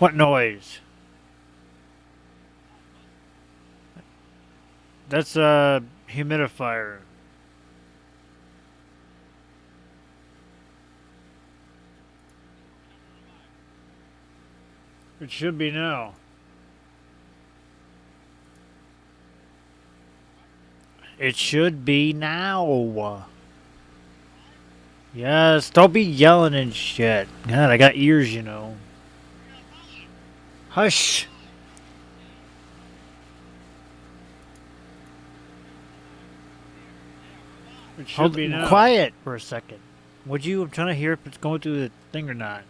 What noise? That's a humidifier. It should be now. It should be now. Yes, don't be yelling and shit. God, I got ears, you know. Hush. It should Hold be now. quiet for a second. Would you? I'm trying to hear if it's going through the thing or not.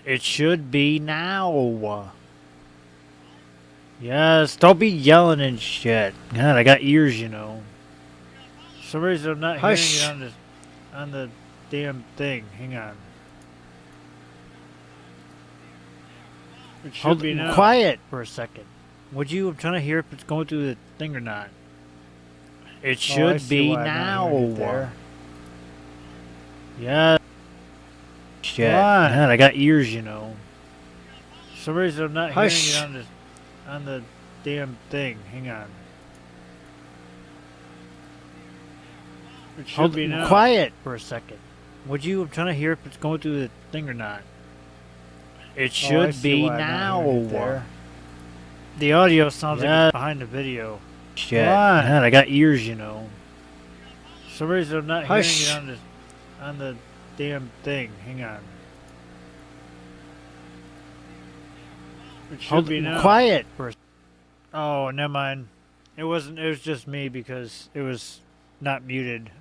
It should be now. Yes, don't be yelling and shit. God, I got ears, you know. For some reason I'm not Hush. hearing it on the damn thing. Hang on. It should Hold be now. quiet for a second. Would you? I'm trying to hear if it's going through the thing or not. It should be now. Yeah. Shit. What? God, I got ears, you know. For some reason I'm not Hush. hearing it on the damn thing. Hang on. It should Hold be now. quiet for a second. Would you? I'm trying to hear if it's going through the thing or not. It should be now. The audio sounds like it's behind the video. Shit. What? God, I got ears, you know. For some reason I'm not Hush. hearing it on the damn thing. Hang on. It should Hold be now. quiet for a Oh, never mind. It wasn't. It was just me because it was not muted.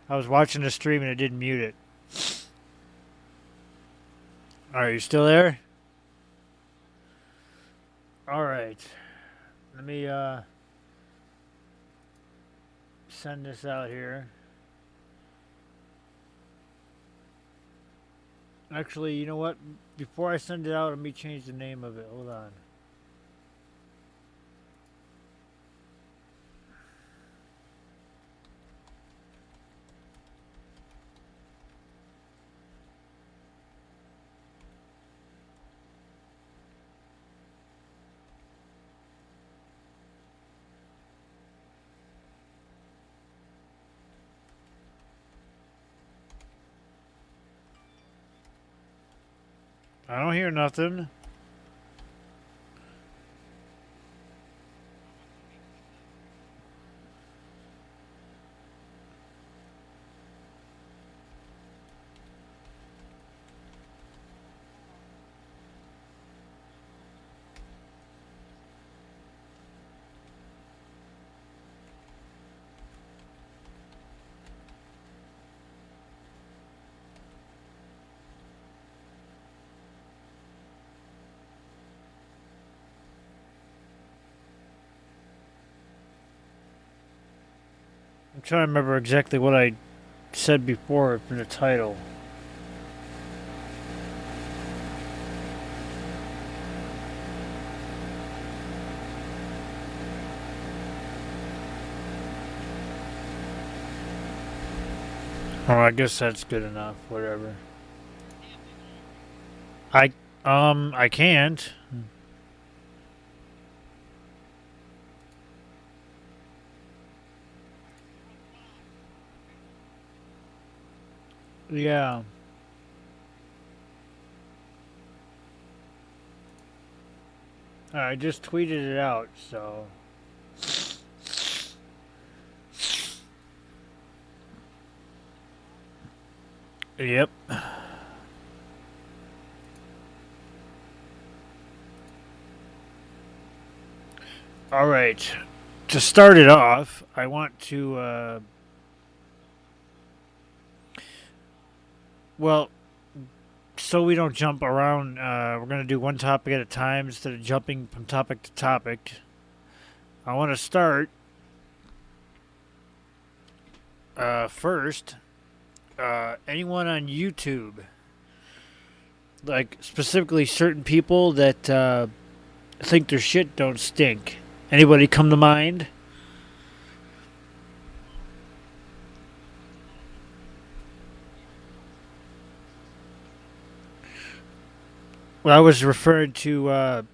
I was watching the stream and it didn't mute it. Are you still there? All right. Let me send this out here. Actually, you know what? Before I send it out, let me change the name of it. Hold on. I don't hear nothing. I'm trying to remember exactly what I said before for the title. Oh, I guess that's good enough. Whatever. I can't. Yeah. I just tweeted it out, so. Yep. All right. To start it off, I want to, well, so we don't jump around, we're going to do one topic at a time instead of jumping from topic to topic. I want to start first. Anyone on YouTube, like specifically certain people that think their shit don't stink. Anybody come to mind? Well, I was referring to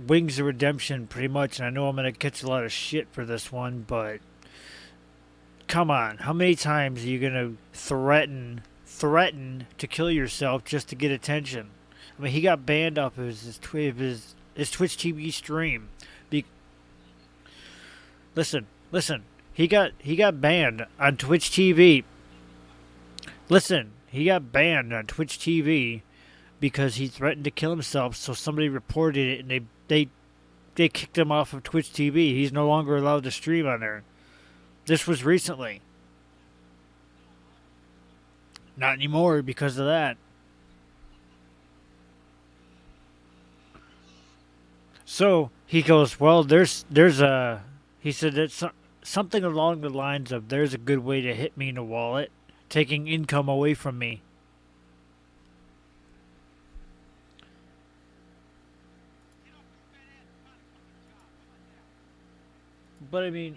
Wings of Redemption pretty much, and I know I'm gonna catch a lot of shit for this one, but come on, how many times are you gonna threaten to kill yourself just to get attention? I mean, he got banned off of his Twitch TV stream. Be- listen, he got banned on Twitch TV. Listen, he got banned on Twitch TV because he threatened to kill himself. So somebody reported it, and they kicked him off of Twitch TV. He's no longer allowed to stream on there. This was recently. Not anymore because of that. So he goes, well, there's a. He said that something along the lines of, "There's a good way to hit me in the wallet, taking income away from me." But I mean,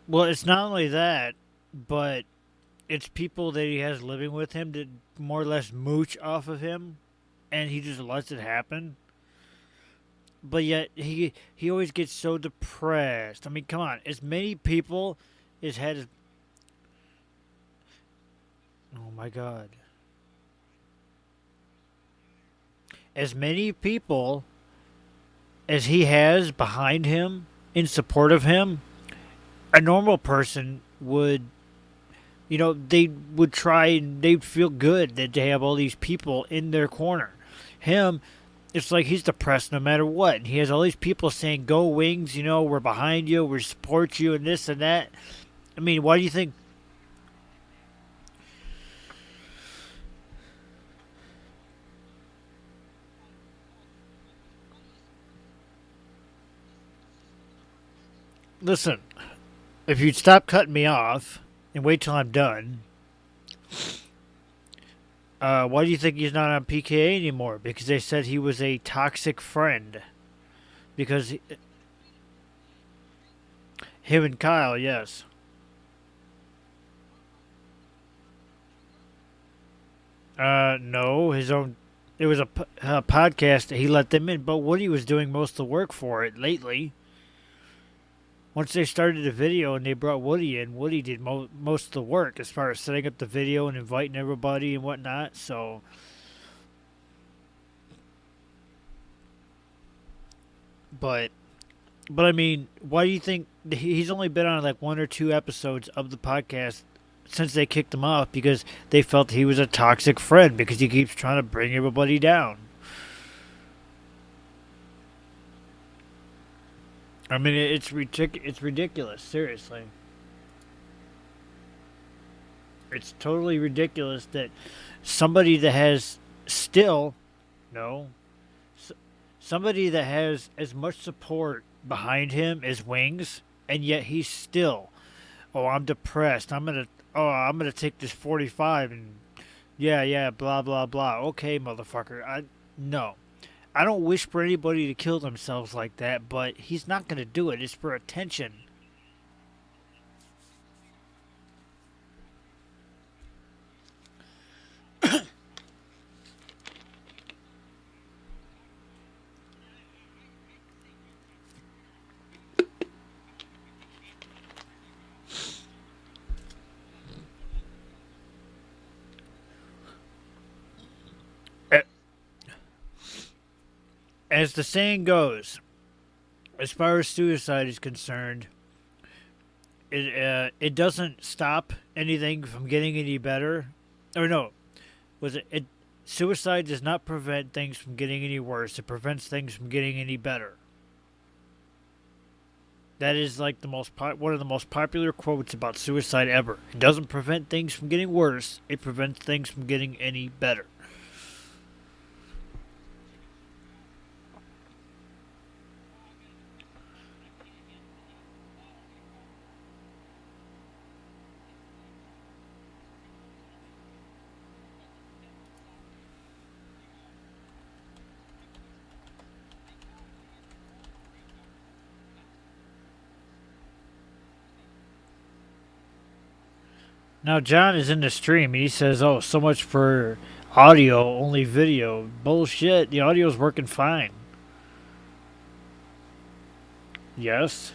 well, it's not only that, but it's people that he has living with him that more or less mooch off of him, and he just lets it happen. But yet he always gets so depressed. I mean, come on, as many people as had. Oh my God, as many people as he has behind him in support of him, a normal person would, they would try and they'd feel good that they have all these people in their corner. Him, it's like he's depressed no matter what. And he has all these people saying, "Go Wings, we're behind you, we support you," and this and that. I mean, why do you think? Listen, if you'd stop cutting me off and wait till I'm done, why do you think he's not on PKA anymore? Because they said he was a toxic friend. Because him and Kyle, yes. No, his own. It was a podcast that he let them in, but Woody was doing most of the work for it lately. Once they started the video and they brought Woody in, Woody did most of the work as far as setting up the video and inviting everybody and whatnot. So, but but I mean, why do you think he's only been on like one or two episodes of the podcast since they kicked him off? Because they felt he was a toxic friend because he keeps trying to bring everybody down. I mean, it's ridiculous. Seriously, it's totally ridiculous that somebody that has still no somebody that has as much support behind him as Wings, and yet he's still, "Oh, I'm depressed. I'm gonna take this 45 and yeah, blah blah blah." Okay, motherfucker. No. I don't wish for anybody to kill themselves like that, but he's not gonna do it. It's for attention. As the saying goes, as far as suicide is concerned, it doesn't stop anything from getting any better. Or no, was it suicide does not prevent things from getting any worse. It prevents things from getting any better. That is like one of the most popular quotes about suicide ever. It doesn't prevent things from getting worse. It prevents things from getting any better. Now John is in the stream and he says, "Oh, so much for audio, only video." Bullshit. The audio's working fine. Yes.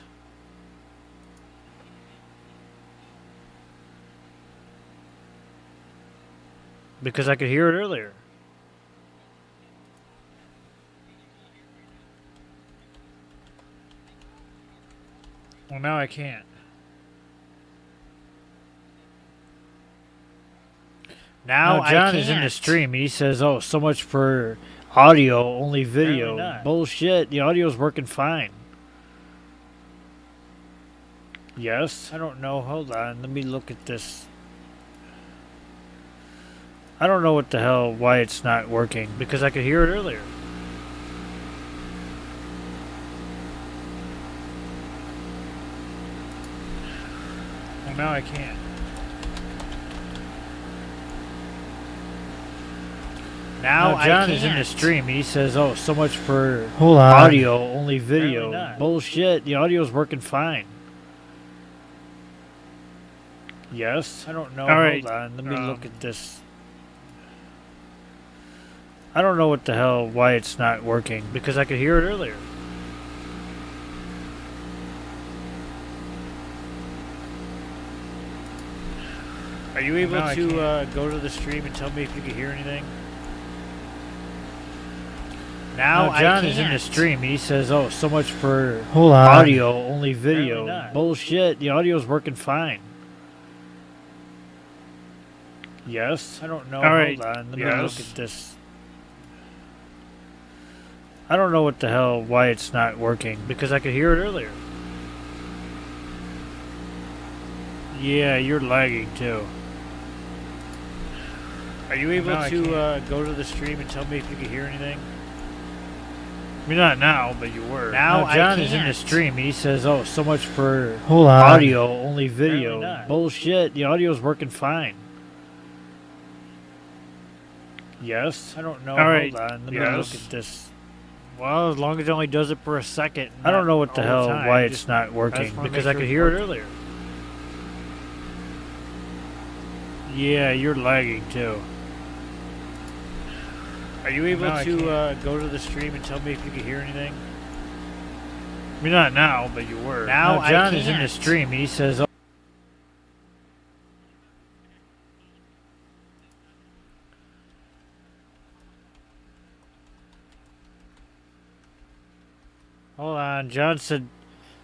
Because I could hear it earlier. Well, now I can't. Now John is in the stream and he says, "Oh, so much for audio, only video." Bullshit. The audio's working fine. Yes. I don't know. Hold on. Let me look at this. I don't know what the hell, why it's not working. Because I could hear it earlier. Well, now I can't. Now John is in the stream and he says, "Oh, so much for audio, only video." Bullshit. The audio's working fine. Yes. I don't know. All right. Hold on. Let me look at this. I don't know what the hell, why it's not working. Because I could hear it earlier. Are you able to go to the stream and tell me if you can hear anything? Now John is in the stream and he says, "Oh, so much for audio, only video." Bullshit. The audio's working fine. Yes. I don't know. All right. Hold on. Let me look at this. I don't know what the hell, why it's not working. Because I could hear it earlier. Yeah, you're lagging too. Are you able to go to the stream and tell me if you can hear anything? I mean, not now, but you were. Now John is in the stream and he says, "Oh, so much for audio, only video." Bullshit. The audio's working fine. Yes. I don't know. All right. Hold on. Let me look at this. Well, as long as it only does it for a second. I don't know what the hell, why it's not working. Because I could hear it earlier. Yeah, you're lagging too. Are you able to go to the stream and tell me if you can hear anything? I mean, not now, but you were. Now John is in the stream and he says, "Oh." Hold on, John said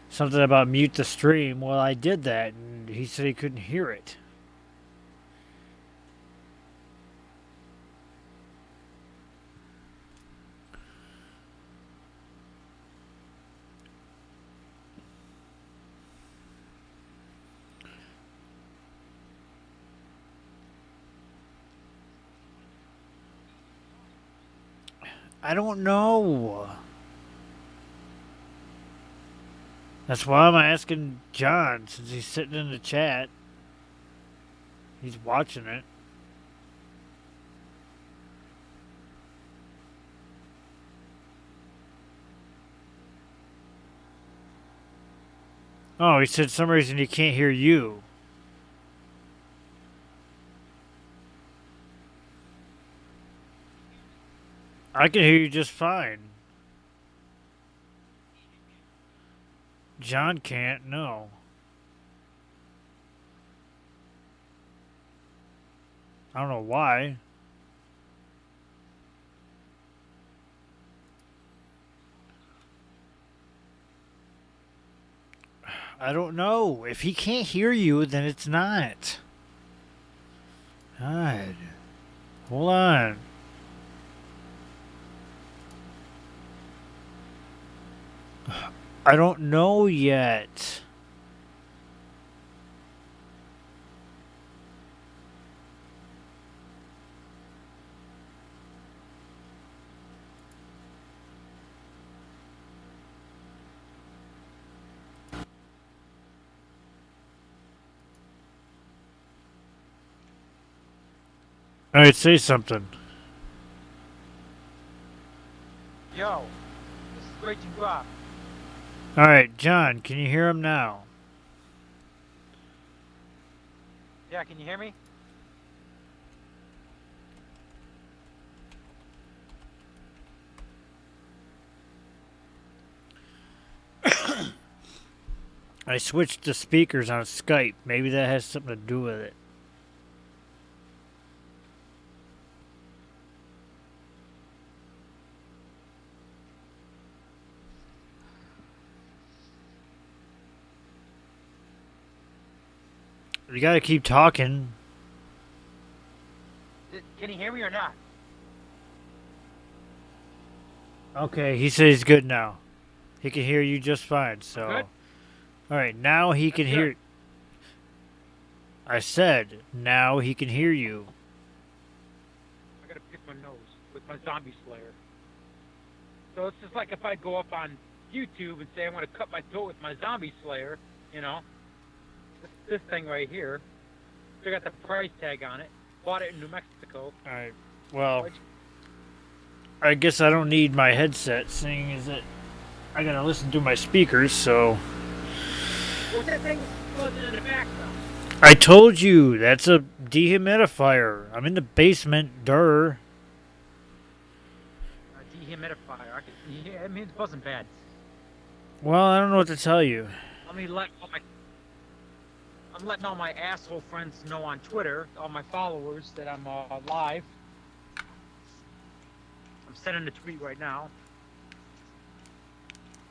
something about mute the stream. Well, I did that, and he said he couldn't hear it. I don't know. That's why I'm asking John, since he's sitting in the chat. He's watching it. Oh, he said for some reason he can't hear you. I can hear you just fine. John can't, no. I don't know why. I don't know. If he can't hear you, then it's not. God. Hold on. I don't know yet. All right, say something. Yo, this is Raging Rock. All right, John, can you hear him now? Yeah, can you hear me? I switched to speakers on Skype. Maybe that has something to do with it. You gotta keep talking. Can you hear me or not? Okay, he says he's good now. He can hear you just fine, so. Good? Alright, now he can That's hear. good. I said, now he can hear you. I gotta pick my nose with my zombie slayer. So it's just like if I go up on YouTube and say I want to cut my throat with my zombie slayer, you know, this thing right here. They got the price tag on it. Bought it in New Mexico. Alright, well, I guess I don't need my headset, seeing as that I gotta listen through my speakers, so. What's that thing buzzing in the background? I told you, that's a dehumidifier. I'm in the basement, durr. A dehumidifier. Yeah, I mean, it's buzzing bad. Well, I don't know what to tell you. I'm letting all my asshole friends know on Twitter, all my followers, that I'm live. I'm sending a tweet right now.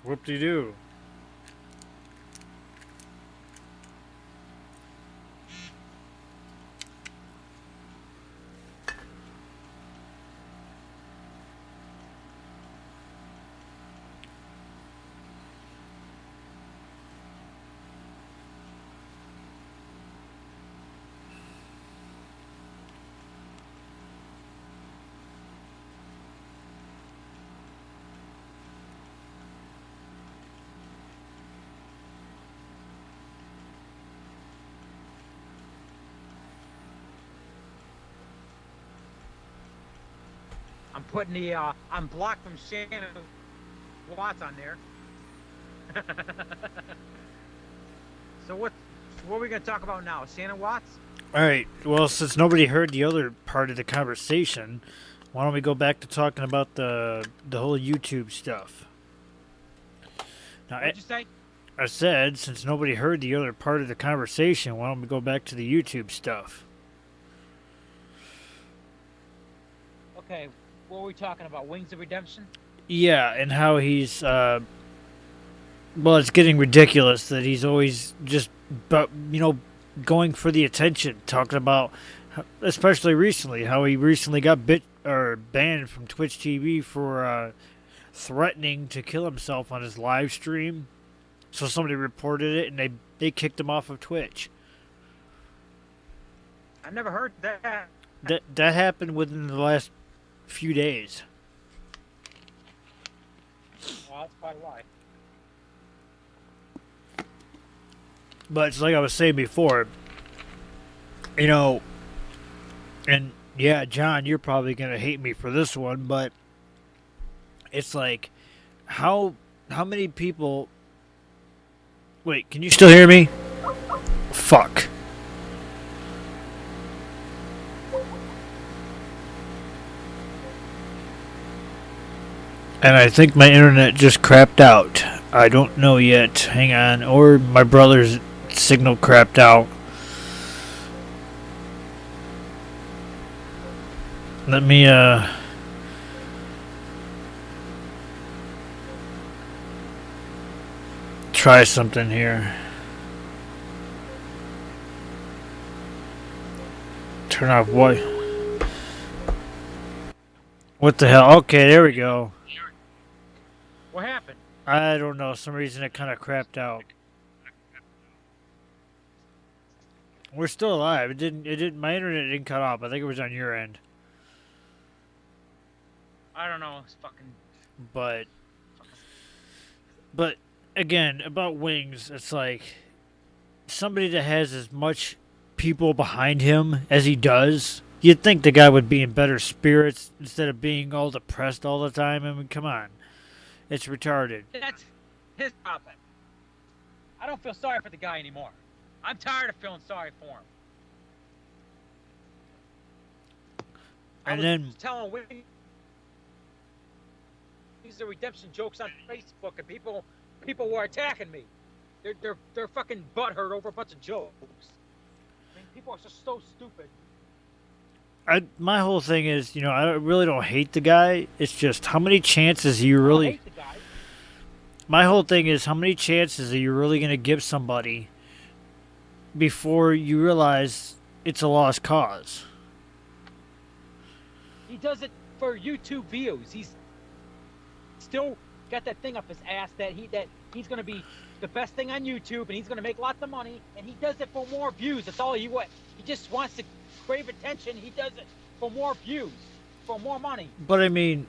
Whoop-de-doo. I'm putting the I'm blocked from Shannon Watts on there. So what are we gonna talk about now? Shannon Watts? Alright, well, since nobody heard the other part of the conversation, why don't we go back to talking about the whole YouTube stuff? Now, What'd you say? I said, since nobody heard the other part of the conversation, why don't we go back to the YouTube stuff? Okay, what were we talking about? Wings of Redemption? Yeah, and how he's, well, it's getting ridiculous that he's always just, going for the attention, talking about, especially recently, how he recently got banned from Twitch TV for threatening to kill himself on his live stream. So somebody reported it, and they kicked him off of Twitch. I never heard that. That happened within the last few days. Well, that's probably why. But it's like I was saying before, and yeah, John, you're probably gonna hate me for this one, but it's like, how many people? Wait, can you still hear me? Fuck. And I think my internet just crapped out. I don't know yet. Hang on. Or my brother's signal crapped out. Let me, try something here. Turn off what? What the hell? Okay, there we go. What happened? I don't know. Some reason it kind of crapped out. We're still alive. It didn't. My internet didn't cut off. I think it was on your end. I don't know. It's fucking. But again, about Wings, it's like somebody that has as much people behind him as he does. You'd think the guy would be in better spirits instead of being all depressed all the time. I mean, come on. It's retarded. That's his problem. I don't feel sorry for the guy anymore. I'm tired of feeling sorry for him. I And was then telling Whitney these are redemption jokes on Facebook, and people were attacking me. They're fucking butthurt over a bunch of jokes. I mean, people are just so stupid. my whole thing is, I really don't hate the guy. It's just how many chances you I don't really. hate the guy. My whole thing is how many chances are you really going to give somebody before you realize it's a lost cause? He does it for YouTube views. He's still got that thing up his ass that he's gonna be the best thing on YouTube and he's gonna make lots of money, and he does it for more views. That's all he wants. He just wants to crave attention. He does it for more views, for more money. But I mean,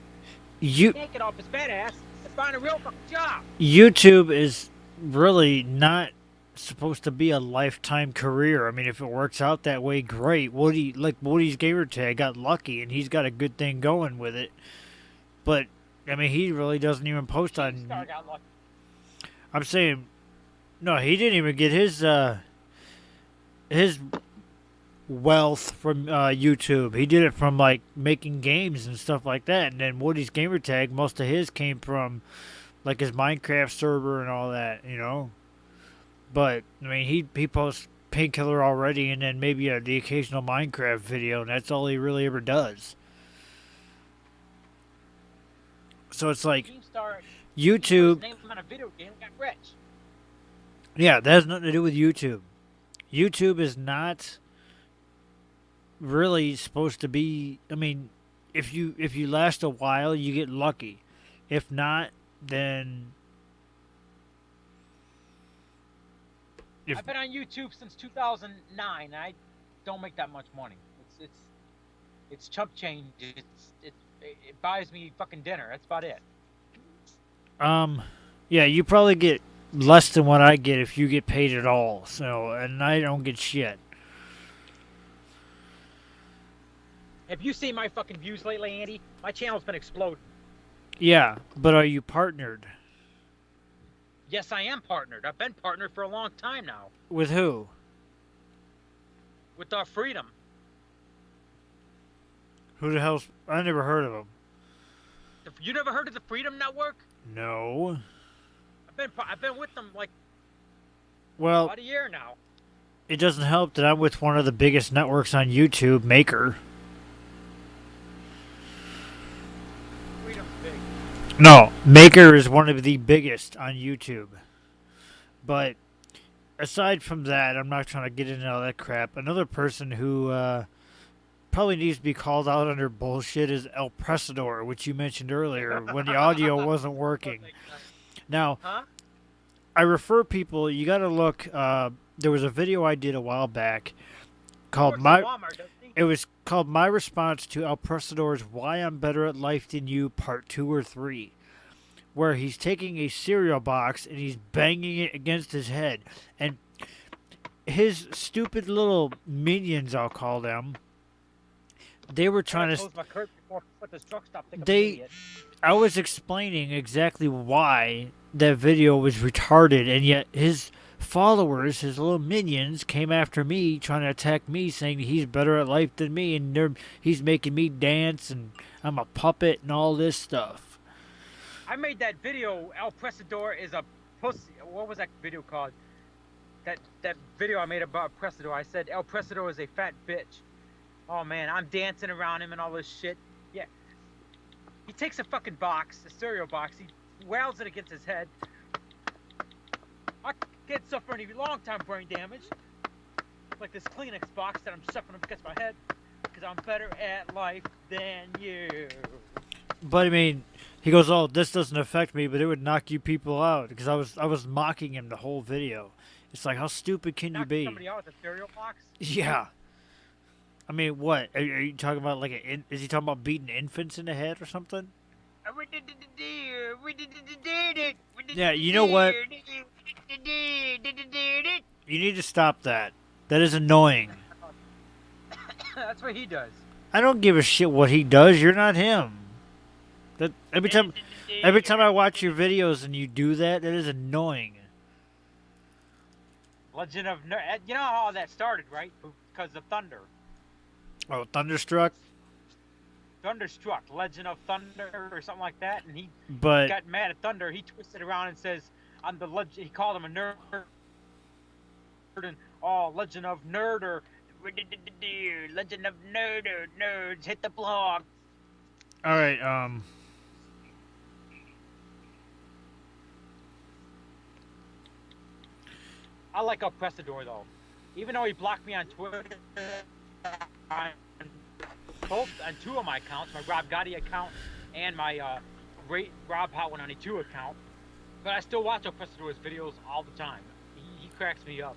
He can't get off his fat ass and find a real fucking job. YouTube is really not supposed to be a lifetime career. I mean, if it works out that way, great. Woody's gamer tag got lucky and he's got a good thing going with it. But I mean, he really doesn't even post on. Star got lucky. I'm saying, no, he didn't even get his wealth from YouTube. He did it from like making games and stuff like that. And then Woody's gamer tag, most of his came from like his Minecraft server and all that, But I mean, he posts Painkiller already, and then maybe the occasional Minecraft video, and that's all he really ever does. So it's like YouTube. Name on a video game got rich. Yeah, that has nothing to do with YouTube. YouTube is not really supposed to be. I mean, if you last a while, you get lucky. If not, then I've been on YouTube since 2009. And I don't make that much money. It's chump change. It buys me fucking dinner. That's about it. Yeah, you probably get less than what I get if you get paid at all. So, and I don't get shit. Have you seen my fucking views lately, Andy? My channel's been exploding. Yeah, but are you partnered? Yes, I am partnered. I've been partnered for a long time now. With who? With our Freedom. Who the hell's... I never heard of him. You never heard of the Freedom Network? No. I've been with them like Well, about a year now. it doesn't help that I'm with one of the biggest networks on YouTube, Maker. Freedom's big. No, Maker is one of the biggest on YouTube. But aside from that, I'm not trying to get into all that crap. Another person who probably needs to be called out under bullshit is El Presador, which you mentioned earlier when the audio wasn't working. Now, I refer people, you got to look, there was a video I did a while back called it was called My Response to El Presador's Why I'm Better at Life Than You Part 2 or 3, where he's taking a cereal box and he's banging it against his head. And his stupid little minions, I'll call them, they were trying to... I was explaining exactly why that video was retarded, and yet his followers, his little minions, came after me, trying to attack me, saying he's better at life than me, and he's making me dance, and I'm a puppet, and all this stuff. I made that video, El Presador is a pussy. What was that video called? That video I made about Presador. I said El Presador is a fat bitch. Oh man, I'm dancing around him and all this shit. Yeah. He takes a fucking box, a cereal box, he wails it against his head. I can't suffer any long-time brain damage. Like this Kleenex box that I'm suffering against my head. Because I'm better at life than you. But I mean, he goes, "Oh, this doesn't affect me, but it would knock you people out." Because I was mocking him the whole video. It's like, how stupid can you be? Somebody out with a cereal box? Yeah. I mean, what? Are you talking about like is he talking about beating infants in the head or something? Yeah, you know what? You need to stop that. That is annoying. That's what he does. I don't give a shit what he does. You're not him. That every time I watch your videos and you do that, that is annoying. Legend of you know how that started, right? Because of Thunder. Oh, Thunderstruck? Thunderstruck, Legend of Thunder, or something like that, and he But got mad at Thunder. He twisted around and says, "I'm the legend." He called him a nerd, and Legend of Nerder, Legend of Nerder, nerds hit the blog. all right, I like El Prestador though, even though he blocked me on Twitter, on on 2 of my accounts, my Rob Gotti account and my Rob Hot 192 account. But I still watch El Prestador's videos all the time. He cracks me up.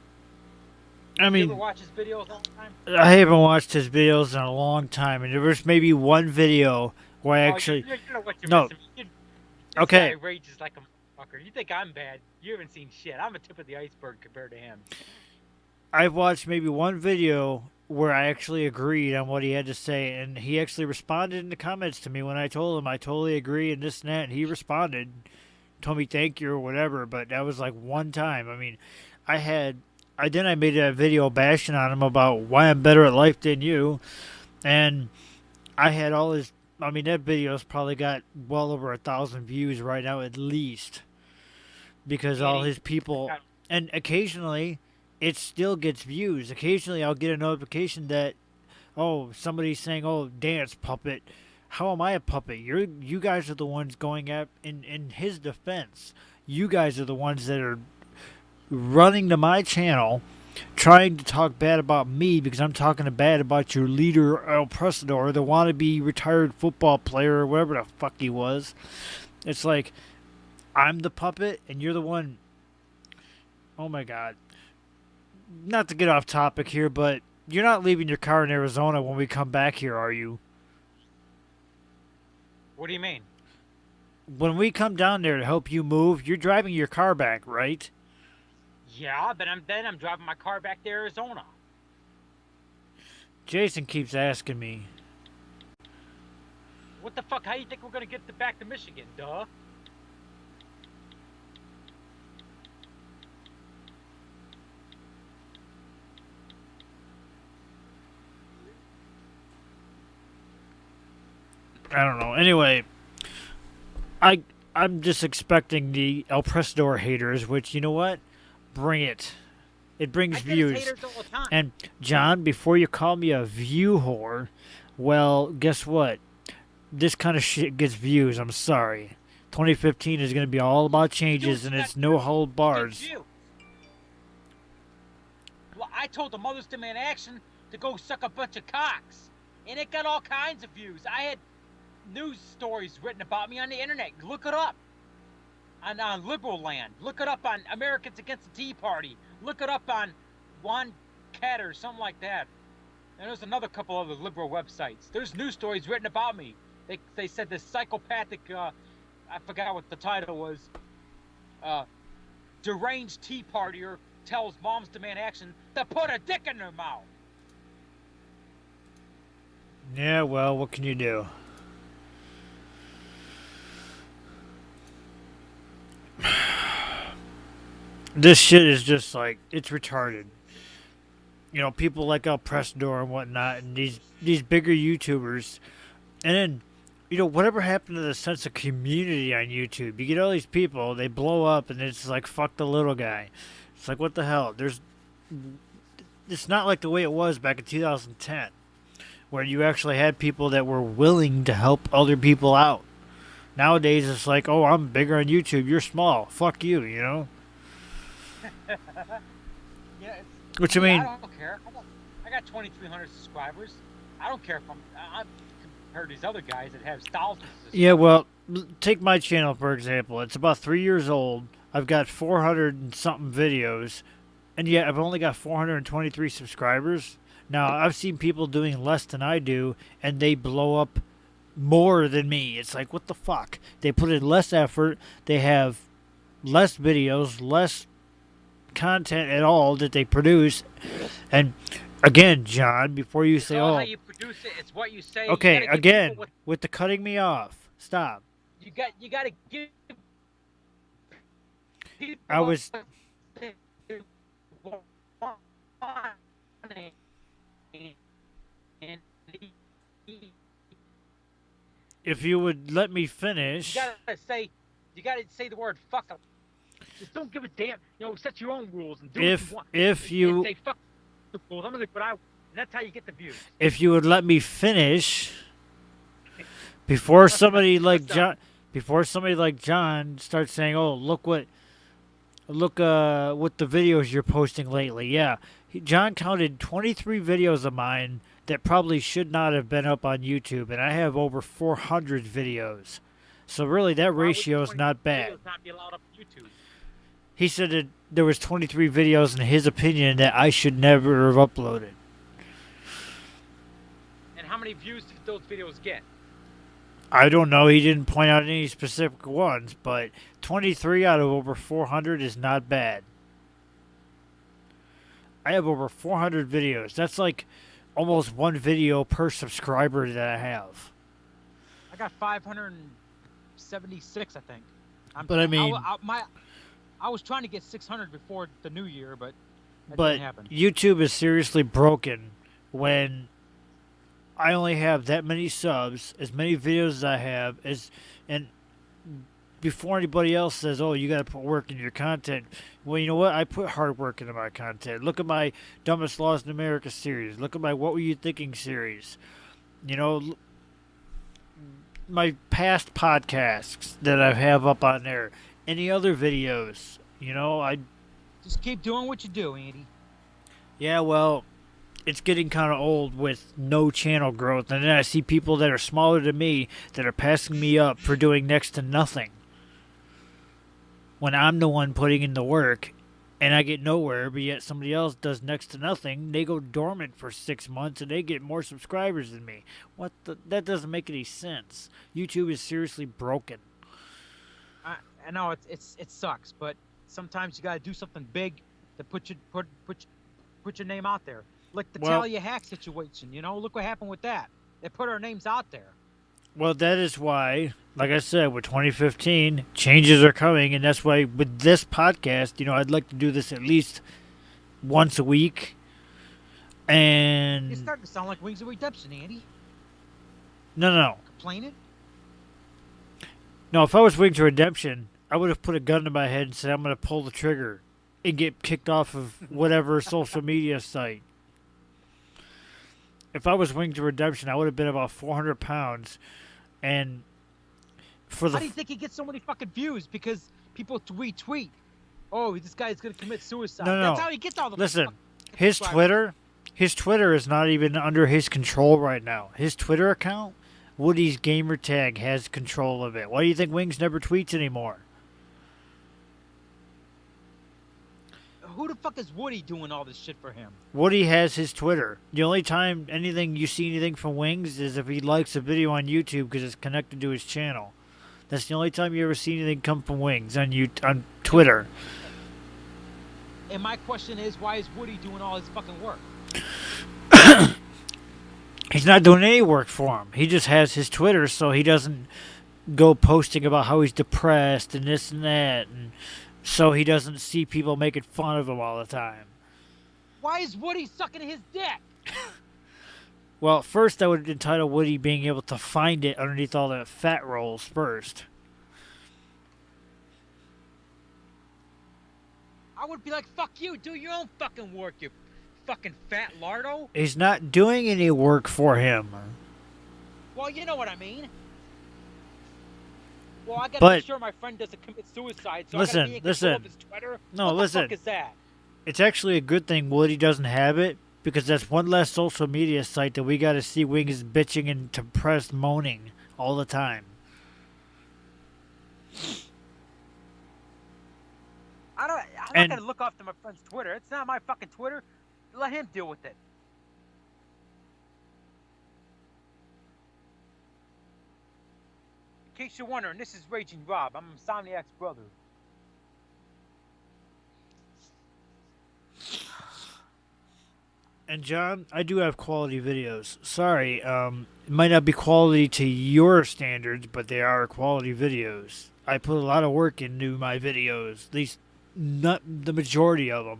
I You mean, ever watch his videos all the time? I haven't watched his videos in a long time, and there was maybe one video where I actually. You know what you're No. missing. This Okay. guy rages like a motherfucker. You think I'm bad? You haven't seen shit. I'm a tip of the iceberg compared to him. I've watched maybe one video where I actually agreed on what he had to say, and he actually responded in the comments to me when I told him I totally agree and this and that, and he responded, told me thank you or whatever, but that was like one time. I mean, I made a video bashing on him about why I'm better at life than you, and I had all his, I mean, that video's probably got well over 1,000 views right now at least, because all his people, and occasionally it still gets views. Occasionally I'll get a notification that, oh, somebody's saying, oh, dance puppet. How am I a puppet? You guys are the ones going up in his defense. You guys are the ones that are running to my channel, trying to talk bad about me because I'm talking bad about your leader, El Prestador, the wannabe retired football player or whatever the fuck he was. It's like, I'm the puppet and you're the one. Oh my God. Not to get off topic here, but you're not leaving your car in Arizona when we come back here, are you? What do you mean? When we come down there to help you move, you're driving your car back, right? Yeah, but I'm driving my car back to Arizona. Jason keeps asking me. What the fuck? How do you think we're gonna get back to Michigan? Duh. I don't know. Anyway, I'm just expecting the El Prestador haters, which, you know what? Bring it. It brings I get views. haters all the time. And John, before you call me a view whore, well, guess what? This kind of shit gets views. I'm sorry. 2015 is going to be all about changes, and it's no hold bars. Well, I told the Mothers Demand Action to go suck a bunch of cocks, and it got all kinds of views. I had news stories written about me on the internet. Look it up on Liberal Land. Look it up on Americans Against the Tea Party. Look it up on Juan Cat or something like that. And there's another couple other liberal websites. There's news stories written about me. They said this psychopathic, I forgot what the title was, deranged tea partier tells Moms Demand Action to put a dick in their mouth. Yeah, well, what can you do? This shit is just like, it's retarded. You know, people like El Prestador and whatnot, and these bigger YouTubers, and then, you know, whatever happened to the sense of community on YouTube? You get all these people, they blow up, and it's like, fuck the little guy. It's like, what the hell? It's not like the way it was back in 2010, where you actually had people that were willing to help other people out. Nowadays, it's like, oh, I'm bigger on YouTube, you're small, fuck you, you know? Yeah, Which, I mean, I don't care. I got 2,300 subscribers. I don't care if I'm compared to these other guys that have thousands of subscribers. yeah, well, take my channel, for example. It's about 3 years old. I've got 400 and something videos, and yet I've only got 423 subscribers. Now, I've seen people doing less than I do, and they blow up more than me. It's like, what the fuck? They put in less effort. They have less videos, less content at all that they produce. And again, John, before you say, How oh, you produce it, it's what you say. okay, You gotta give again, people with the cutting me off. Stop. you gotta give people I was, what they want, and if you would let me You finish, gotta say the word fuck 'em. Just don't give a damn. Set your own rules and do what you if want. if And you say fuck the rules. I'm gonna do what I want. And that's how you get the views. if you would let me finish before somebody like What's up? John starts saying, "Oh, look what the videos you're posting lately." Yeah, John counted 23 videos of mine that probably should not have been up on YouTube, and I have over 400 videos. So really, that Why would ratio is 20 not bad. videos not be allowed up on YouTube? He said that there was 23 videos in his opinion that I should never have uploaded. And how many views did those videos get? I don't know. He didn't point out any specific ones, but 23 out of over 400 is not bad. I have over 400 videos. That's like almost one video per subscriber that I have. I got 576, I think. But I mean, I was trying to get 600 before the new year, but that but didn't happen. YouTube is seriously broken when I only have that many subs, as many videos as I have, and before anybody else says, "Oh, you got to put work in your content." Well, you know what? I put hard work into my content. Look at my Dumbest Laws in America series. Look at my What Were You Thinking series. My past podcasts that I have up on there. Any other videos. I Just keep doing what you do, Andy. yeah, well, it's getting kind of old with no channel growth, and then I see people that are smaller than me that are passing me up for doing next to nothing. When I'm the one putting in the work, and I get nowhere, but yet somebody else does next to nothing, they go dormant for 6 months, and they get more subscribers than me. That doesn't make any sense. YouTube is seriously broken. I know it sucks, but sometimes you gotta do something big to put your name out there. Like the Talia hack situation, look what happened with that. They put our names out there. Well, that is why, like I said, with 2015, changes are coming, and that's why with this podcast, I'd like to do this at least once a week. And It's starting to sound like Wings of Redemption, Andy. No. Complaining? No, if I was Wings of Redemption, I would have put a gun to my head and said, I'm going to pull the trigger and get kicked off of whatever social media site. If I was Wings of Redemption, I would have been about 400 pounds. And for How do you think he gets so many fucking views? Because people retweet. Oh, this guy's going to commit suicide. No. That's how he gets all the Listen, fucking his subscribers. Twitter is not even under his control right now. His Twitter account, Woody's gamer tag, has control of it. Why do you think Wings never tweets anymore? Who the fuck is Woody doing all this shit for him? Woody has his Twitter. The only time you see anything from Wings is if he likes a video on YouTube because it's connected to his channel. That's the only time you ever see anything come from Wings on Twitter. And my question is, why is Woody doing all his fucking work? He's not doing any work for him. He just has his Twitter, so he doesn't go posting about how he's depressed and this and that, and so he doesn't see people making fun of him all the time. Why is Woody sucking his dick? Well, first I would entitle Woody being able to find it underneath all the fat rolls first. I would be like, fuck you, do your own fucking work, you fucking fat lardo. He's not doing any work for him. Well, you know what I mean. Well, I gotta But make sure my friend doesn't commit suicide, so listen, I gotta be in control of his Twitter. No, what listen. the fuck is that? It's actually a good thing Woody doesn't have it, because that's one less social media site that we got to see Wings bitching and depressed moaning all the time. I'm not gonna look off to my friend's Twitter. It's not my fucking Twitter. Let him deal with it. In case you're wondering, this is Raging Rob. I'm Insomniac's brother. And John, I do have quality videos. Sorry, it might not be quality to your standards, but they are quality videos. I put a lot of work into my videos, at least not the majority of them.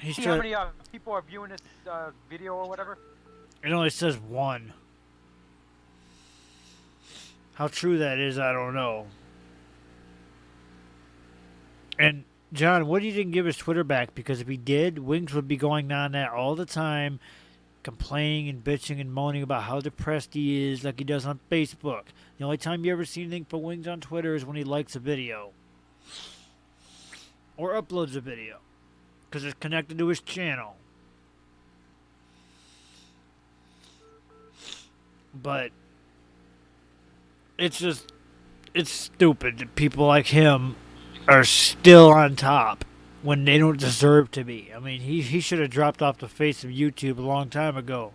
See how many people are viewing this video or whatever? It only says 1. How true that is, I don't know. And John, what he didn't give his Twitter back, because if he did, Wings would be going on that all the time, complaining and bitching and moaning about how depressed he is, like he does on Facebook. The only time you ever see anything from Wings on Twitter is when he likes a video or uploads a video, because it's connected to his channel. But it's stupid that people like him are still on top when they don't deserve to be. I mean, he should have dropped off the face of YouTube a long time ago.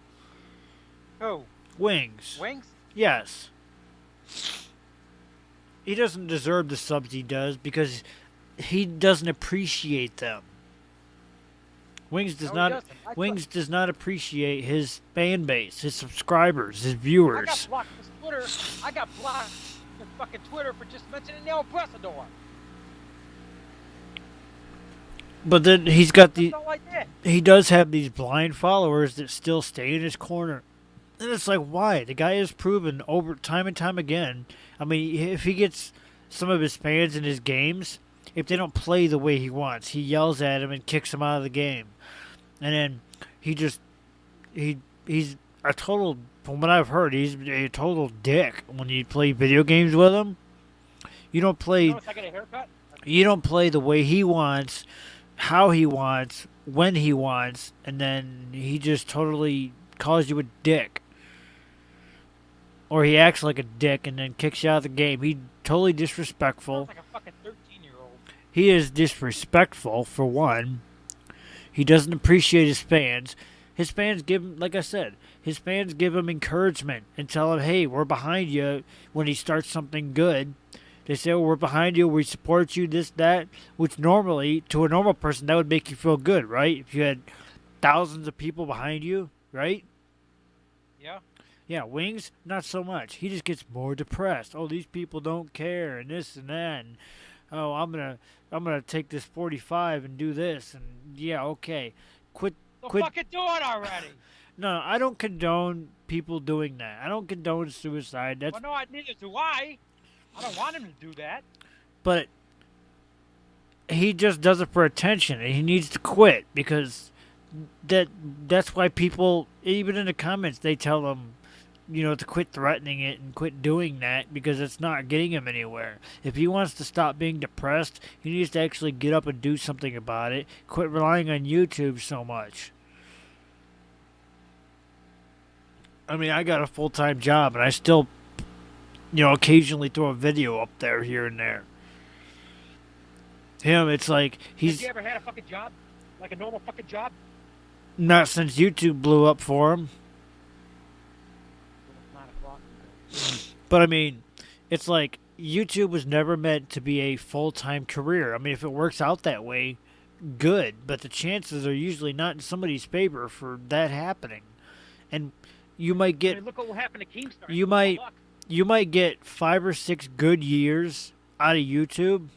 Who? Wings. Wings? Yes. He doesn't deserve the subs he does because he doesn't appreciate them. Wings does does not appreciate his fan base, his subscribers, his viewers. I got blocked this Twitter. I got blocked this fucking Twitter for just mentioning El Bresador. But then he's got Like he does have these blind followers that still stay in his corner. And it's like, why? The guy has proven over time and time again. I mean, if he gets some of his fans in his games, if they don't play the way he wants, he yells at them and kicks them out of the game. And then he's a total, from what I've heard, he's a total dick when you play video games with him. You don't play I get a haircut? You don't play the way he wants, how he wants, when he wants, and then he just totally calls you a dick. Or he acts like a dick and then kicks you out of the game. He's totally disrespectful. Sounds like a fucking 13-year-old. He is disrespectful, for one. He doesn't appreciate his fans. His fans give him, like I said, his fans give him encouragement and tell him, hey, we're behind you when he starts something good. They say, oh, we're behind you, we support you, this, that, which normally, to a normal person, that would make you feel good, right? If you had thousands of people behind you, right? Yeah. Yeah, Wings, not so much. He just gets more depressed. Oh, these people don't care, and this and that, and oh, I'm gonna take this 45 and do this, and yeah, okay, quit. Fucking do it already. No, I don't condone people doing that. I don't condone suicide. That's well, no, neither do I. I don't want him to do that. But he just does it for attention, and he needs to quit, because that's why people, even in the comments, they tell him, to quit threatening it and quit doing that, because it's not getting him anywhere. If he wants to stop being depressed, he needs to actually get up and do something about it. Quit relying on YouTube so much. I mean, I got a full-time job, and I still, occasionally throw a video up there here and there. Him, it's like he's... Have you ever had a fucking job? Like a normal fucking job? Not since YouTube blew up for him. But I mean, it's like YouTube was never meant to be a full-time career. I mean, if it works out that way, good. But the chances are usually not in somebody's favor for that happening. And you might get... look what will happen to Keemstar. You might get 5 or 6 good years out of YouTube.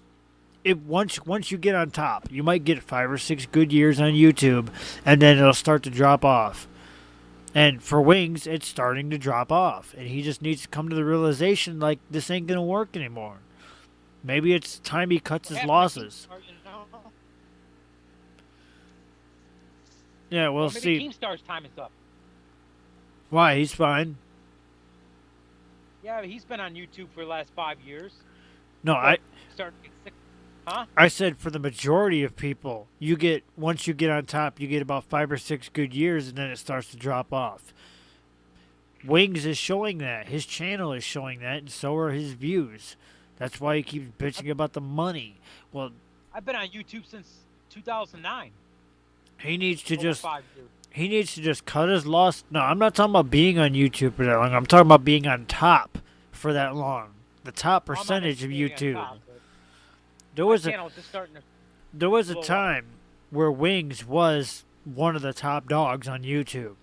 Once you get on top, you might get 5 or 6 good years on YouTube, and then it'll start to drop off. And for Wings, it's starting to drop off, and he just needs to come to the realization, like, this ain't gonna work anymore. Maybe it's time he cuts his losses. Yeah, we'll see. Maybe Keemstar's time is up. Why? He's fine. Yeah, he's been on YouTube for the last 5 years. No, Huh? I said for the majority of people, once you get on top, you get about 5 or 6 good years, and then it starts to drop off. Wings is showing that. His channel is showing that, and so are his views. That's why he keeps bitching about the money. Well, I've been on YouTube since 2009. He needs to Over 5 years. He needs to just cut his loss. No, I'm not talking about being on YouTube for that long. I'm talking about being on top for that long. The top percentage of YouTube. There was a time where Wings was one of the top dogs on YouTube.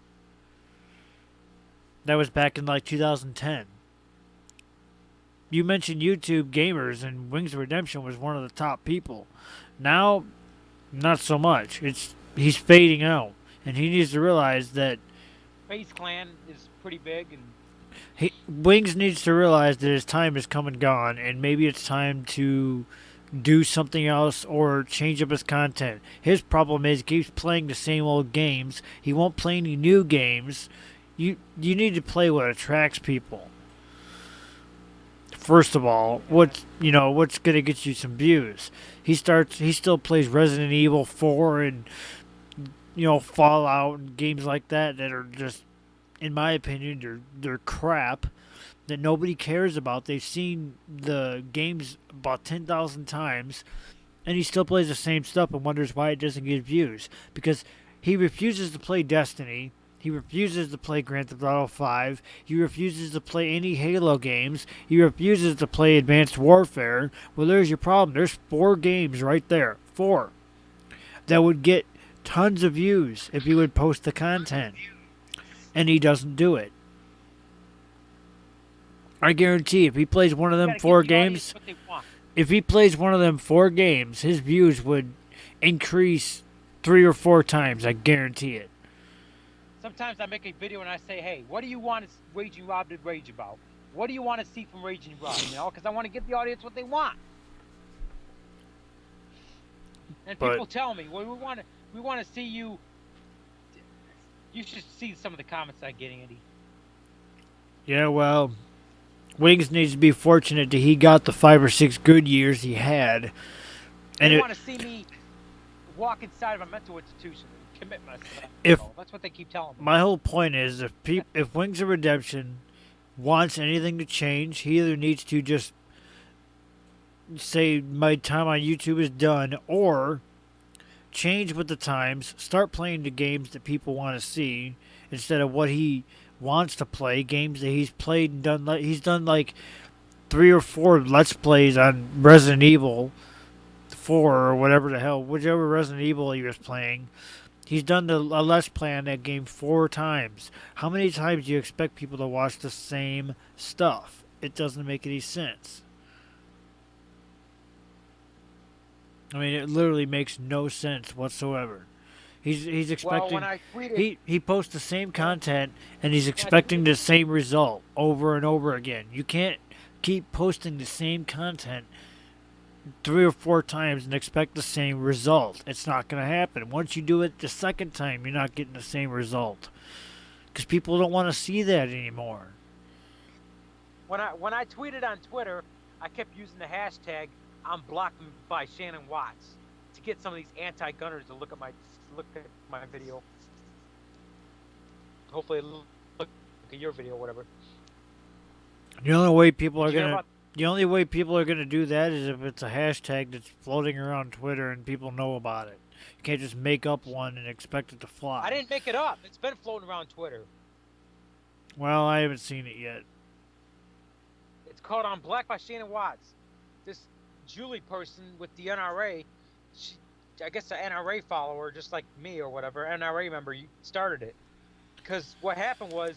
That was back in like 2010. You mentioned YouTube gamers, and Wings of Redemption was one of the top people. Now, not so much. He's fading out, and he needs to realize that Face Clan is pretty big, and Wings needs to realize that his time has come and gone, and maybe it's time to do something else or change up his content. His problem is he keeps playing the same old games. He won't play any new games. You need to play what attracts people. First of all, what's gonna get you some views? He still plays Resident Evil 4 and Fallout and games like that are just, in my opinion, they're crap that nobody cares about. They've seen the games about 10,000 times, and he still plays the same stuff and wonders why it doesn't get views. Because he refuses to play Destiny. He refuses to play Grand Theft Auto 5. He refuses to play any Halo games. He refuses to play Advanced Warfare. Well, there's your problem. There's 4 games right there. 4. That would get tons of views if he would post the content. And he doesn't do it. I guarantee if he plays one of them 4 games, if he plays one of them 4 games, his views would increase 3 or 4 times. I guarantee it. sometimes I make a video and I say, hey, what do you want Raging Rob to rage about? What do you want to see from Raging Rob? Because I want to give the audience what they want. And people tell me, well, we want to see you. You should see some of the comments I get, Andy. Yeah, well, Wings needs to be fortunate that he got the 5 or 6 good years he had. And they want to see me walk inside of a mental institution and commit myself. That's what they keep telling me. My whole point is, if Wings of Redemption wants anything to change, he either needs to just say my time on YouTube is done, or change with the times, start playing the games that people want to see instead of what he wants to play, games that he's played and done. He's done like 3 or 4 Let's Plays on Resident Evil 4 or whatever the hell, whichever Resident Evil he was playing. He's done a Let's Play on that game 4 times. How many times do you expect people to watch the same stuff? It doesn't make any sense. I mean, it literally makes no sense whatsoever. He's expecting. Well, when I tweeted, he posts the same content and he's expecting the same result over and over again. You can't keep posting the same content 3 or 4 times and expect the same result. It's not going to happen. Once you do it the second time, you're not getting the same result because people don't want to see that anymore. When I tweeted on Twitter, I kept using the hashtag "I'm blocked by Shannon Watts" to get some of these anti-gunners to look at my video. Hopefully, look at your video, or whatever. The only way people are gonna do that is if it's a hashtag that's floating around Twitter and people know about it. You can't just make up one and expect it to fly. I didn't make it up. It's been floating around Twitter. Well, I haven't seen it yet. It's called "I'm Black" by Shannon Watts. This Julie person with the NRA, I guess an NRA follower, just like me or whatever, NRA member, started it. Because what happened was,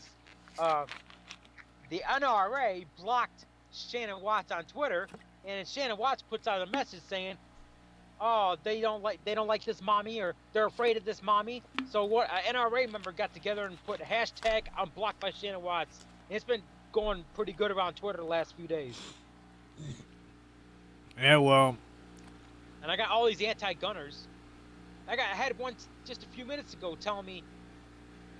the NRA blocked Shannon Watts on Twitter, and Shannon Watts puts out a message saying, "Oh, they don't like this mommy, or they're afraid of this mommy." So what? An NRA member got together and put hashtag "I'm blocked by Shannon Watts." And it's been going pretty good around Twitter the last few days. Yeah, well. And I got all these anti-gunners. I had one just a few minutes ago telling me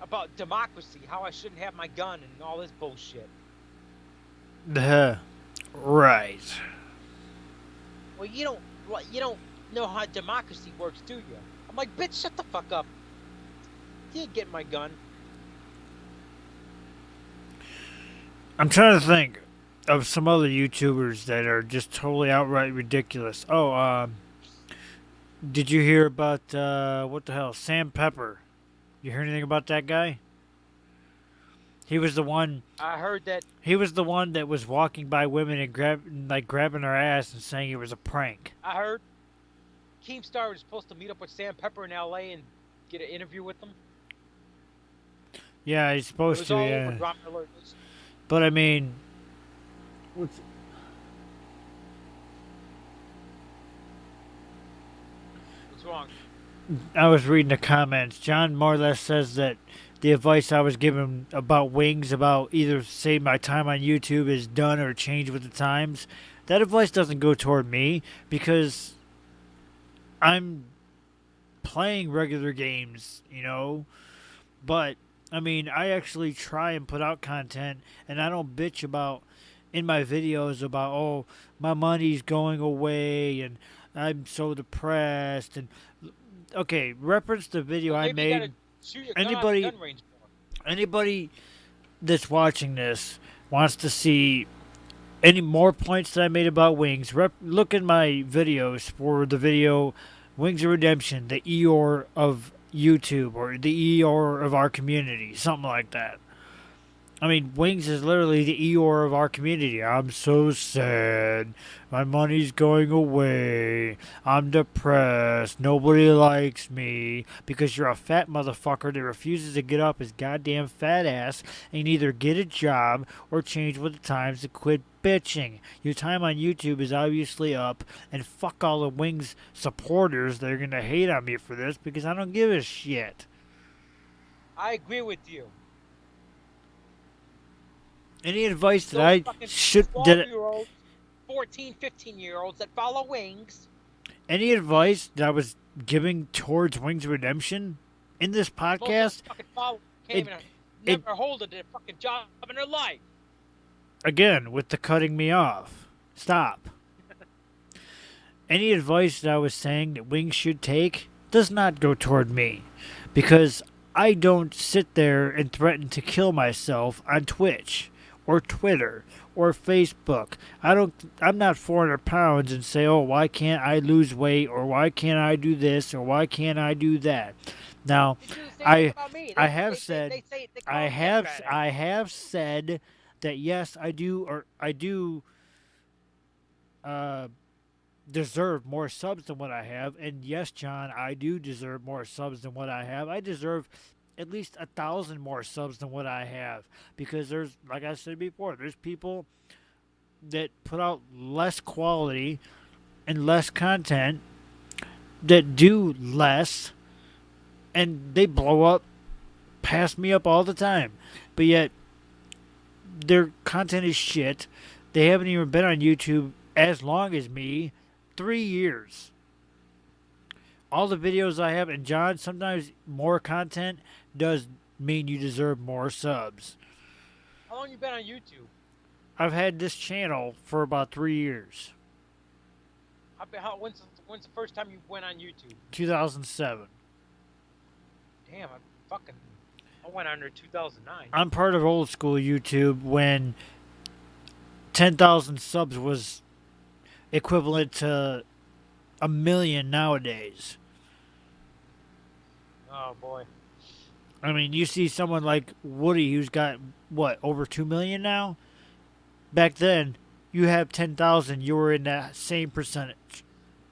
about democracy, how I shouldn't have my gun and all this bullshit. Right. Well, you don't know how democracy works, do you? I'm like, bitch, shut the fuck up. You ain't getting my gun. I'm trying to think of some other YouTubers that are just totally outright ridiculous. Did you hear about, what the hell, Sam Pepper? You hear anything about that guy? He was the one. I heard that. He was the one that was walking by women and grabbing their ass and saying it was a prank. I heard Keemstar was supposed to meet up with Sam Pepper in L.A. and get an interview with them. Yeah, he's supposed to, yeah. But I mean, what's wrong? I was reading the comments. John more or less says that the advice I was given about wings, about either say my time on YouTube is done or change with the times, that advice doesn't go toward me because I'm playing regular games, you know. But I mean, I actually try and put out content, and I don't bitch about in my videos about oh my money's going away and I'm so depressed and okay, reference the video Well, I maybe you gotta made. shoot your gun at the Anybody gun range more. anybody that's watching this wants to see any more points that I made about wings, look at my videos for the video Wings of Redemption, the Eeyore of YouTube or the Eeyore of our community, something like that. I mean, Wings is literally the Eeyore of our community. I'm so sad. My money's going away. I'm depressed. Nobody likes me because you're a fat motherfucker that refuses to get up his goddamn fat ass and either get a job or change with the times and quit bitching. Your time on YouTube is obviously up, and fuck all the Wings supporters that are gonna hate on me for this because I don't give a shit. I agree with you. Any advice that Those I fucking should 12-year-olds, 14, 15-year-olds that follow Wings. any advice that I was giving towards Wings of Redemption in this Most of them podcast, fucking follow can't it- even never hold a fucking job in their life. again, with the cutting me off. Stop. Any advice that I was saying that Wings should take does not go toward me because I don't sit there and threaten to kill myself on Twitch or Twitter or Facebook. I'm not 400 pounds and say, oh, why can't I lose weight or why can't I do this or why can't I do that? Now, They do the same I thing about me. I have said they call I me have fat ass. I have said that yes, I do deserve more subs than what I have, and yes, John, I do deserve more subs than what I have. I deserve at least 1,000 more subs than what I have because there's, like I said before, there's people that put out less quality and less content that do less, and they blow up, pass me up all the time, but yet their content is shit. They haven't even been on YouTube as long as me, 3 years. All the videos I have, and John, sometimes more content does mean you deserve more subs. How long you been on YouTube? I've had this channel for about 3 years. When's the first time you went on YouTube? 2007. Damn, I went under 2009. I'm part of old school YouTube when 10,000 subs was equivalent to 1 million nowadays. Oh boy. I mean, you see someone like Woody who's got, what, over 2 million now? Back then, you have 10,000, you were in that same percentage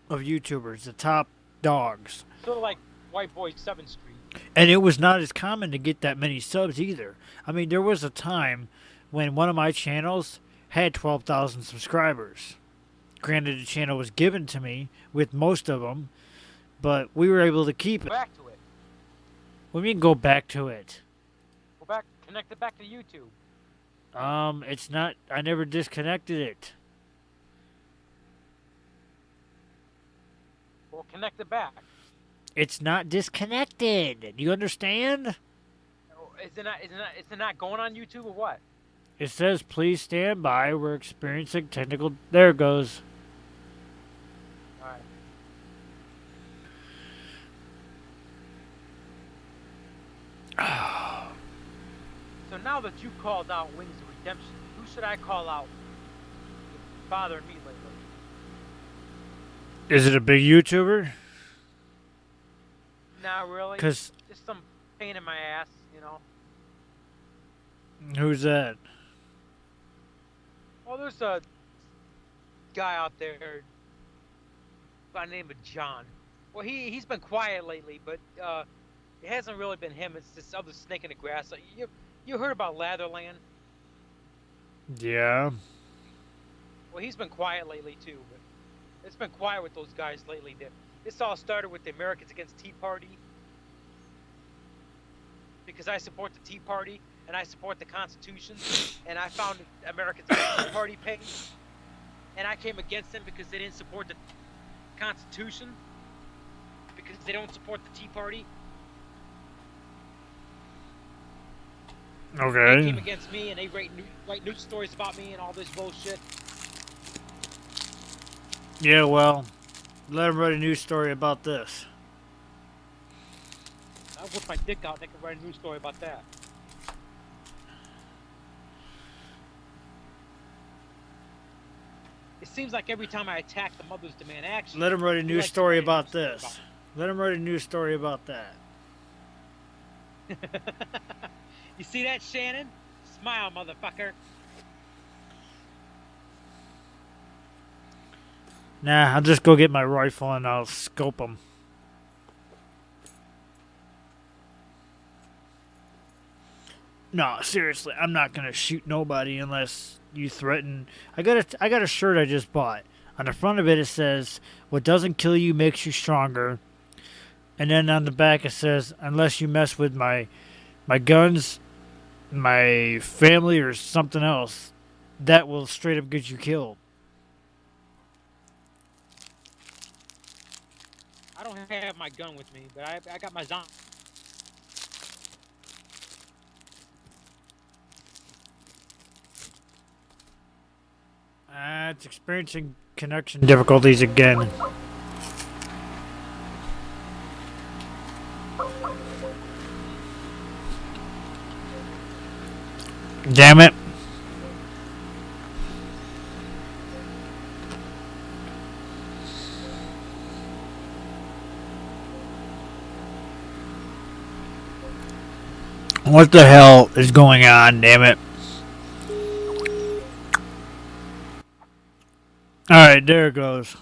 of YouTubers, the top dogs. Sort of like White Boy 7th Street. And it was not as common to get that many subs either. I mean, there was a time when one of my channels had 12,000 subscribers. Granted, the channel was given to me with most of them, but we were able to keep Go it. back to it. What do you mean go back to it? Go back, connect it back to YouTube. It's not, I never disconnected it. Well, connect it back. It's not disconnected. Do you understand? Is it not going on YouTube or what? It says, please stand by. We're experiencing technical... There it goes. Alright. So now that you called out Wings of Redemption, who should I call out? It's bothering me lately. Is it a big YouTuber? Not really. Because Just some pain in my ass, you know. who's that? Well, there's a guy out there by the name of John. Well, he's been quiet lately, but it hasn't really been him. It's this other snake in the grass. You heard about Latherland? Yeah. Well, he's been quiet lately too. But it's been quiet with those guys lately. This all started with the Americans Against Tea Party. because I support the Tea Party and I support the Constitution, and I found Americans Tea Party page, and I came against them because they didn't support the Constitution, because they don't support the Tea Party. They came Okay. against me, and they write news stories about me and all this bullshit. Yeah, well, let them write a news story about this. I whip my dick out, and they can write a news story about that. It seems like every time I attack the mothers demand action, Let them write a you news like to story write a about news story this. Let them write a news story about that. You see that, Shannon? Smile, motherfucker. Nah, I'll just go get my rifle and I'll scope them. No, seriously, I'm not gonna shoot nobody unless you threaten. I got a shirt I just bought. On the front of it, it says, "What doesn't kill you makes you stronger." And then on the back, it says, "Unless you mess with my guns, my family, or something else, that will straight up get you killed." I don't have my gun with me, but I got my zombie. It's experiencing connection difficulties again. Damn it. What the hell is going on, damn it? Alright, there it goes.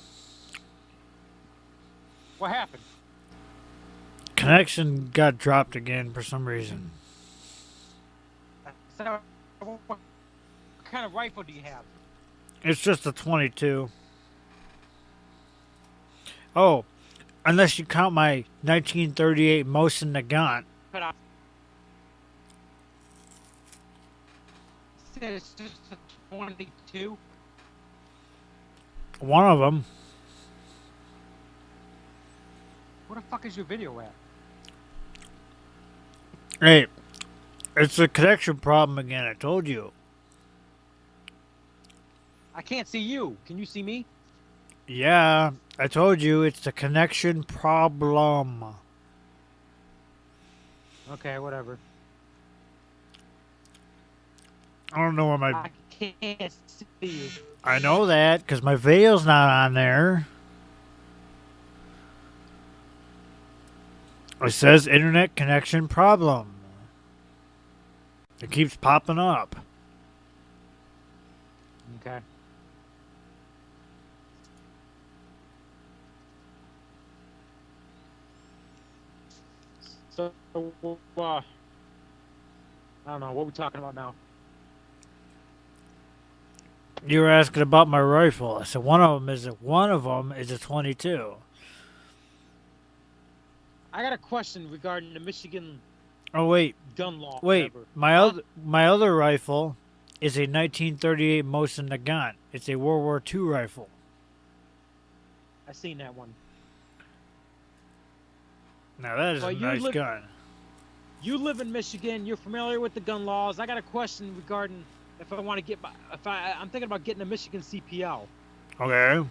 What happened? Connection got dropped again for some reason. So, what kind of rifle do you have? It's just a 22. Oh, unless you count my 1938 Mosin Nagant. But I said it's just a 22. One of them. Where the fuck is your video at? Hey, it's a connection problem again, I told you. I can't see you. Can you see me? Yeah, I told you it's a connection problem. Okay, whatever. I don't know where my... I can't see you. I know that, because my video's not on there. It says internet connection problem. It keeps popping up. Okay. So, I don't know. What are we talking about now? You were asking about my rifle. I said one of them is a 22. I got a question regarding the Michigan Oh wait, gun law. wait. whatever. My other rifle is a 1938 Mosin Nagant. It's a World War II rifle. I seen that one. Now that is Well, a you nice live- gun. You live in Michigan. You're familiar with the gun laws. I got a question regarding if I want to get I'm thinking about getting a Michigan CPL. Okay.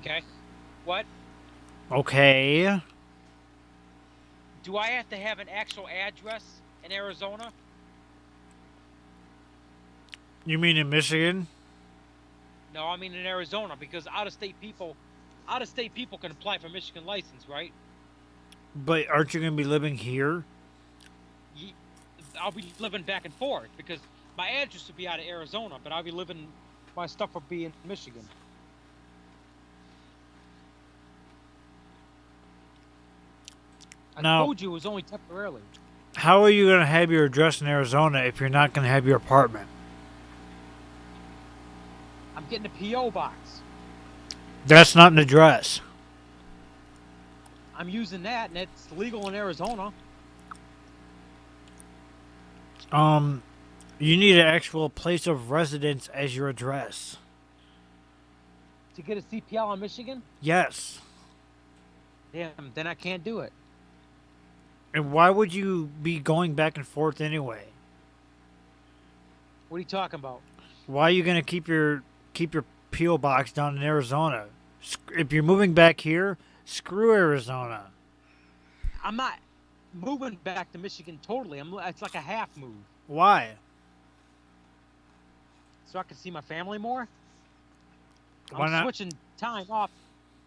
Okay. What? Okay. Do I have to have an actual address in Arizona? You mean in Michigan? No, I mean in Arizona, because out-of-state people can apply for Michigan license, right? But aren't you going to be living here? I'll be living back and forth because my address would be out of Arizona, but I'll be living, my stuff would be in Michigan. I Now- told you it was only temporarily. How are you going to have your address in Arizona if you're not going to have your apartment? I'm getting a P.O. box. That's not an address. I'm using that, and it's legal in Arizona. Um, you need an actual place of residence as your address. To get a CPL in Michigan? Yes. Damn, then I can't do it. And why would you be going back and forth anyway? What are you talking about? Why are you gonna keep your PO box down in Arizona? If you're moving back here, screw Arizona. I'm not moving back to Michigan totally. It's like a half move. Why? So I can see my family more. Why I'm not? switching time off.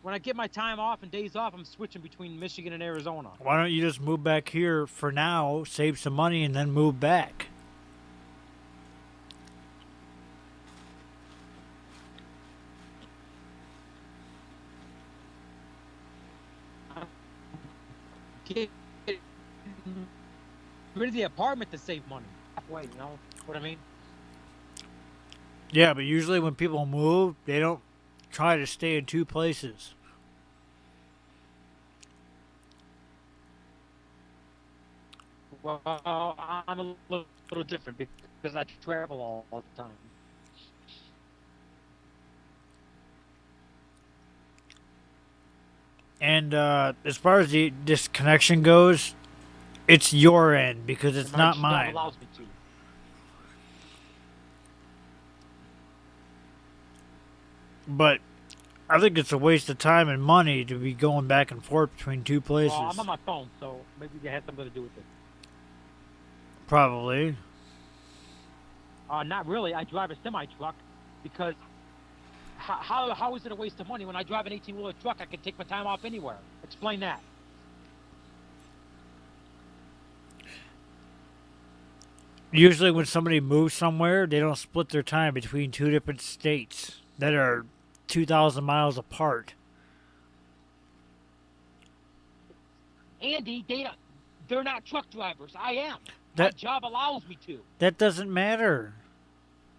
When I get my time off and days off, I'm switching between Michigan and Arizona. Why don't you just move back here for now, save some money, and then move back? Get rid of the apartment to save money. Halfway, you know what I mean? Yeah, but usually when people move, they don't try to stay in two places. Well, I'm a little different because I travel all the time. And as far as this connection goes, it's your end because it's My not job mine. allows me to. But I think it's a waste of time and money to be going back and forth between two places. Well, I'm on my phone, so maybe it has something to do with it. Probably. Not really. I drive a semi truck because how is it a waste of money when I drive an 18-wheeler truck? I can take my time off anywhere. Explain that. Usually when somebody moves somewhere, they don't split their time between two different states that are 2,000 miles apart. Andy, they're not truck drivers. I am. My job allows me to. That doesn't matter.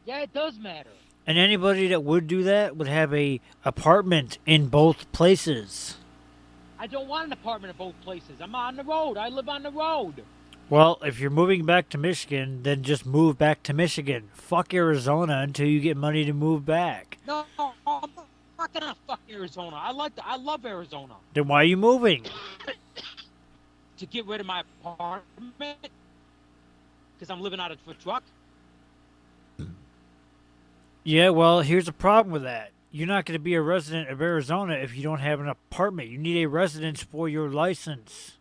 Yeah, it does matter. And anybody that would do that would have a apartment in both places. I don't want an apartment in both places. I'm on the road. I live on the road. Well, if you're moving back to Michigan, then just move back to Michigan. Fuck Arizona until you get money to move back. No, I'm not gonna fuck Arizona. I love Arizona. Then why are you moving? To get rid of my apartment because I'm living out of a truck. Yeah, well, here's the problem with that. You're not going to be a resident of Arizona if you don't have an apartment. You need a residence for your license.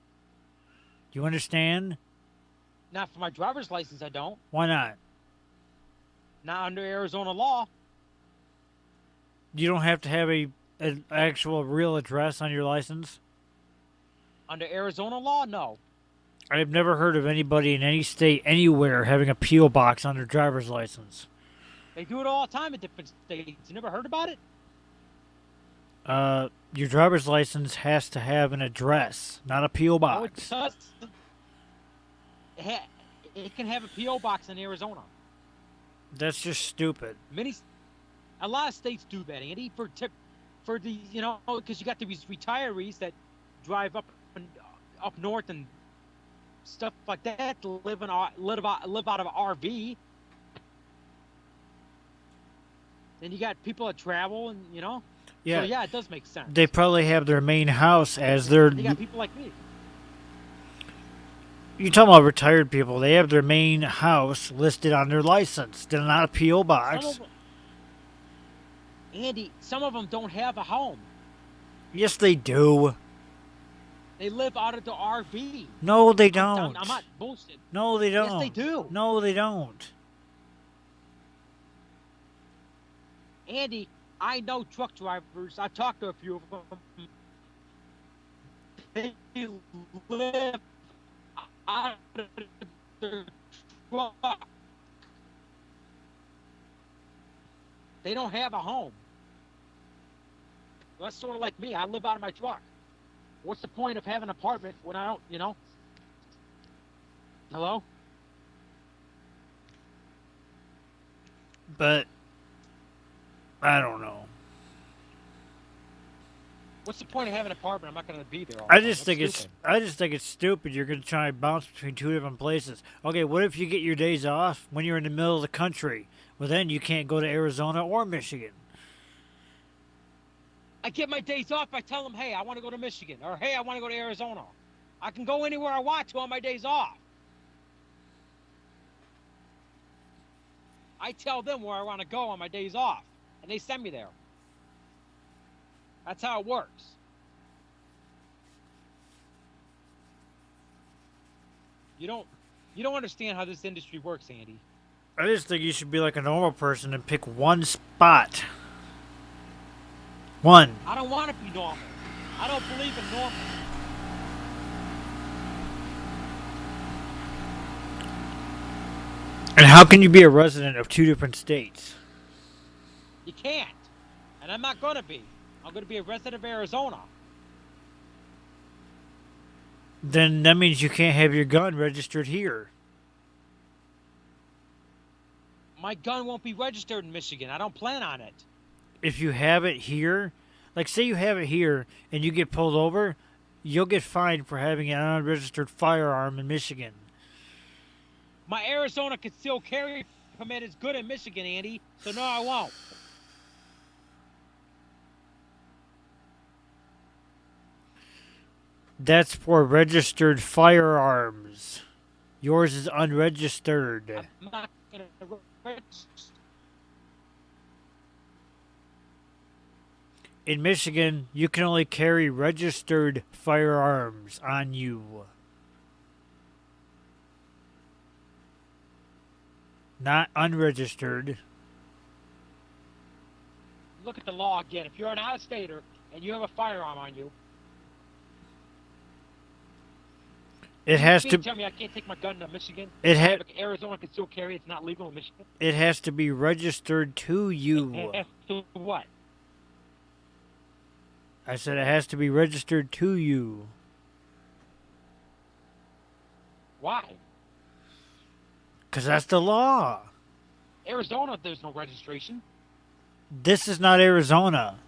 Do you understand? Not for my driver's license, I don't. Why not? Not under Arizona law. You don't have to have an actual real address on your license? Under Arizona law, no. I've never heard of anybody in any state anywhere having a P.O. box on their driver's license. They do it all the time in different states. You never heard about it? Your driver's license has to have an address, not a P.O. No, it box. does. It can have a P.O. box in Arizona. That's just stupid. A lot of states do that, Andy, for the, you know, because you got these retirees that drive up north and stuff like that to live out of an RV. Then you got people that travel and, you know. Yeah. So, yeah, it does make sense. They probably have their main house as their... And you got people like me. You're talking about retired people. They have their main house listed on their license. They're not a P.O. box. Andy, some of them don't have a home. Yes, they do. They live out of the RV. No, they don't. I'm not bullshit. No, they don't. Yes, they do. No, they don't. Andy, I know truck drivers. I talked to a few of them. They live out of their truck. They don't have a home. That's sort of like me. I live out of my truck. What's the point of having an apartment when I don't, you know? Hello? But I don't know. What's the point of having an apartment? I'm not going to be there all the I time. just That's think stupid. I just think it's stupid. You're gonna try and bounce between two different places. Okay, what if you get your days off when you're in the middle of the country? Well, then you can't go to Arizona or Michigan. I get my days off. I tell them, hey, I want to go to Michigan, or hey, I want to go to Arizona. I can go anywhere I want to on my days off. I tell them where I want to go on my days off, and they send me there. That's how it works. You don't understand how this industry works, Andy. I just think you should be like a normal person and pick one spot. One. I don't want to be normal. I don't believe in normal. And how can you be a resident of two different states? You can't. And I'm not going to be. I'm going to be a resident of Arizona. Then that means you can't have your gun registered here. My gun won't be registered in Michigan. I don't plan on it. If you have it here, like say you have it here and you get pulled over, you'll get fined for having an unregistered firearm in Michigan. My Arizona concealed carry permit is good in Michigan, Andy. So no, I won't. That's for registered firearms. Yours is unregistered. I'm not going to register. In Michigan, you can only carry registered firearms on you. Not unregistered. Look at the law again. If you're an out-of-stater and you have a firearm on you, It has you to. mean tell me I can't take my gun to Michigan? Arizona can still carry. It's not legal in Michigan. It has to be registered to you. It has to what? I said it has to be registered to you. Why? Because that's the law. Arizona, there's no registration. This is not Arizona.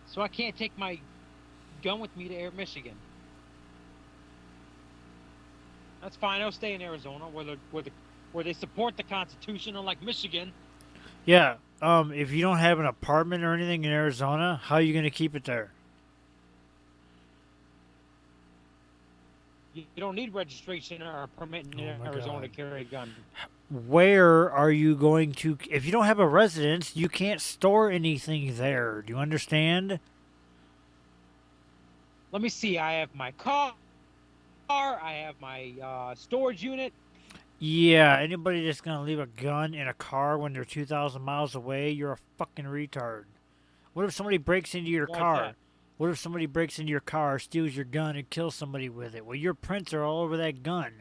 So I can't take my gun with me to Michigan. That's fine. I'll stay in Arizona where they support the Constitution, unlike Michigan. Yeah. If you don't have an apartment or anything in Arizona, how are you going to keep it there? You don't need registration or a permit in Arizona to carry a gun. Where are you going to... If you don't have a residence, you can't store anything there. Do you understand? Let me see. I have my car. I have my storage unit. Yeah, anybody that's going to leave a gun in a car when they're 2,000 miles away, you're a fucking retard. What if somebody breaks into your Why's car? that? What if somebody breaks into your car, steals your gun, and kills somebody with it? Well, your prints are all over that gun.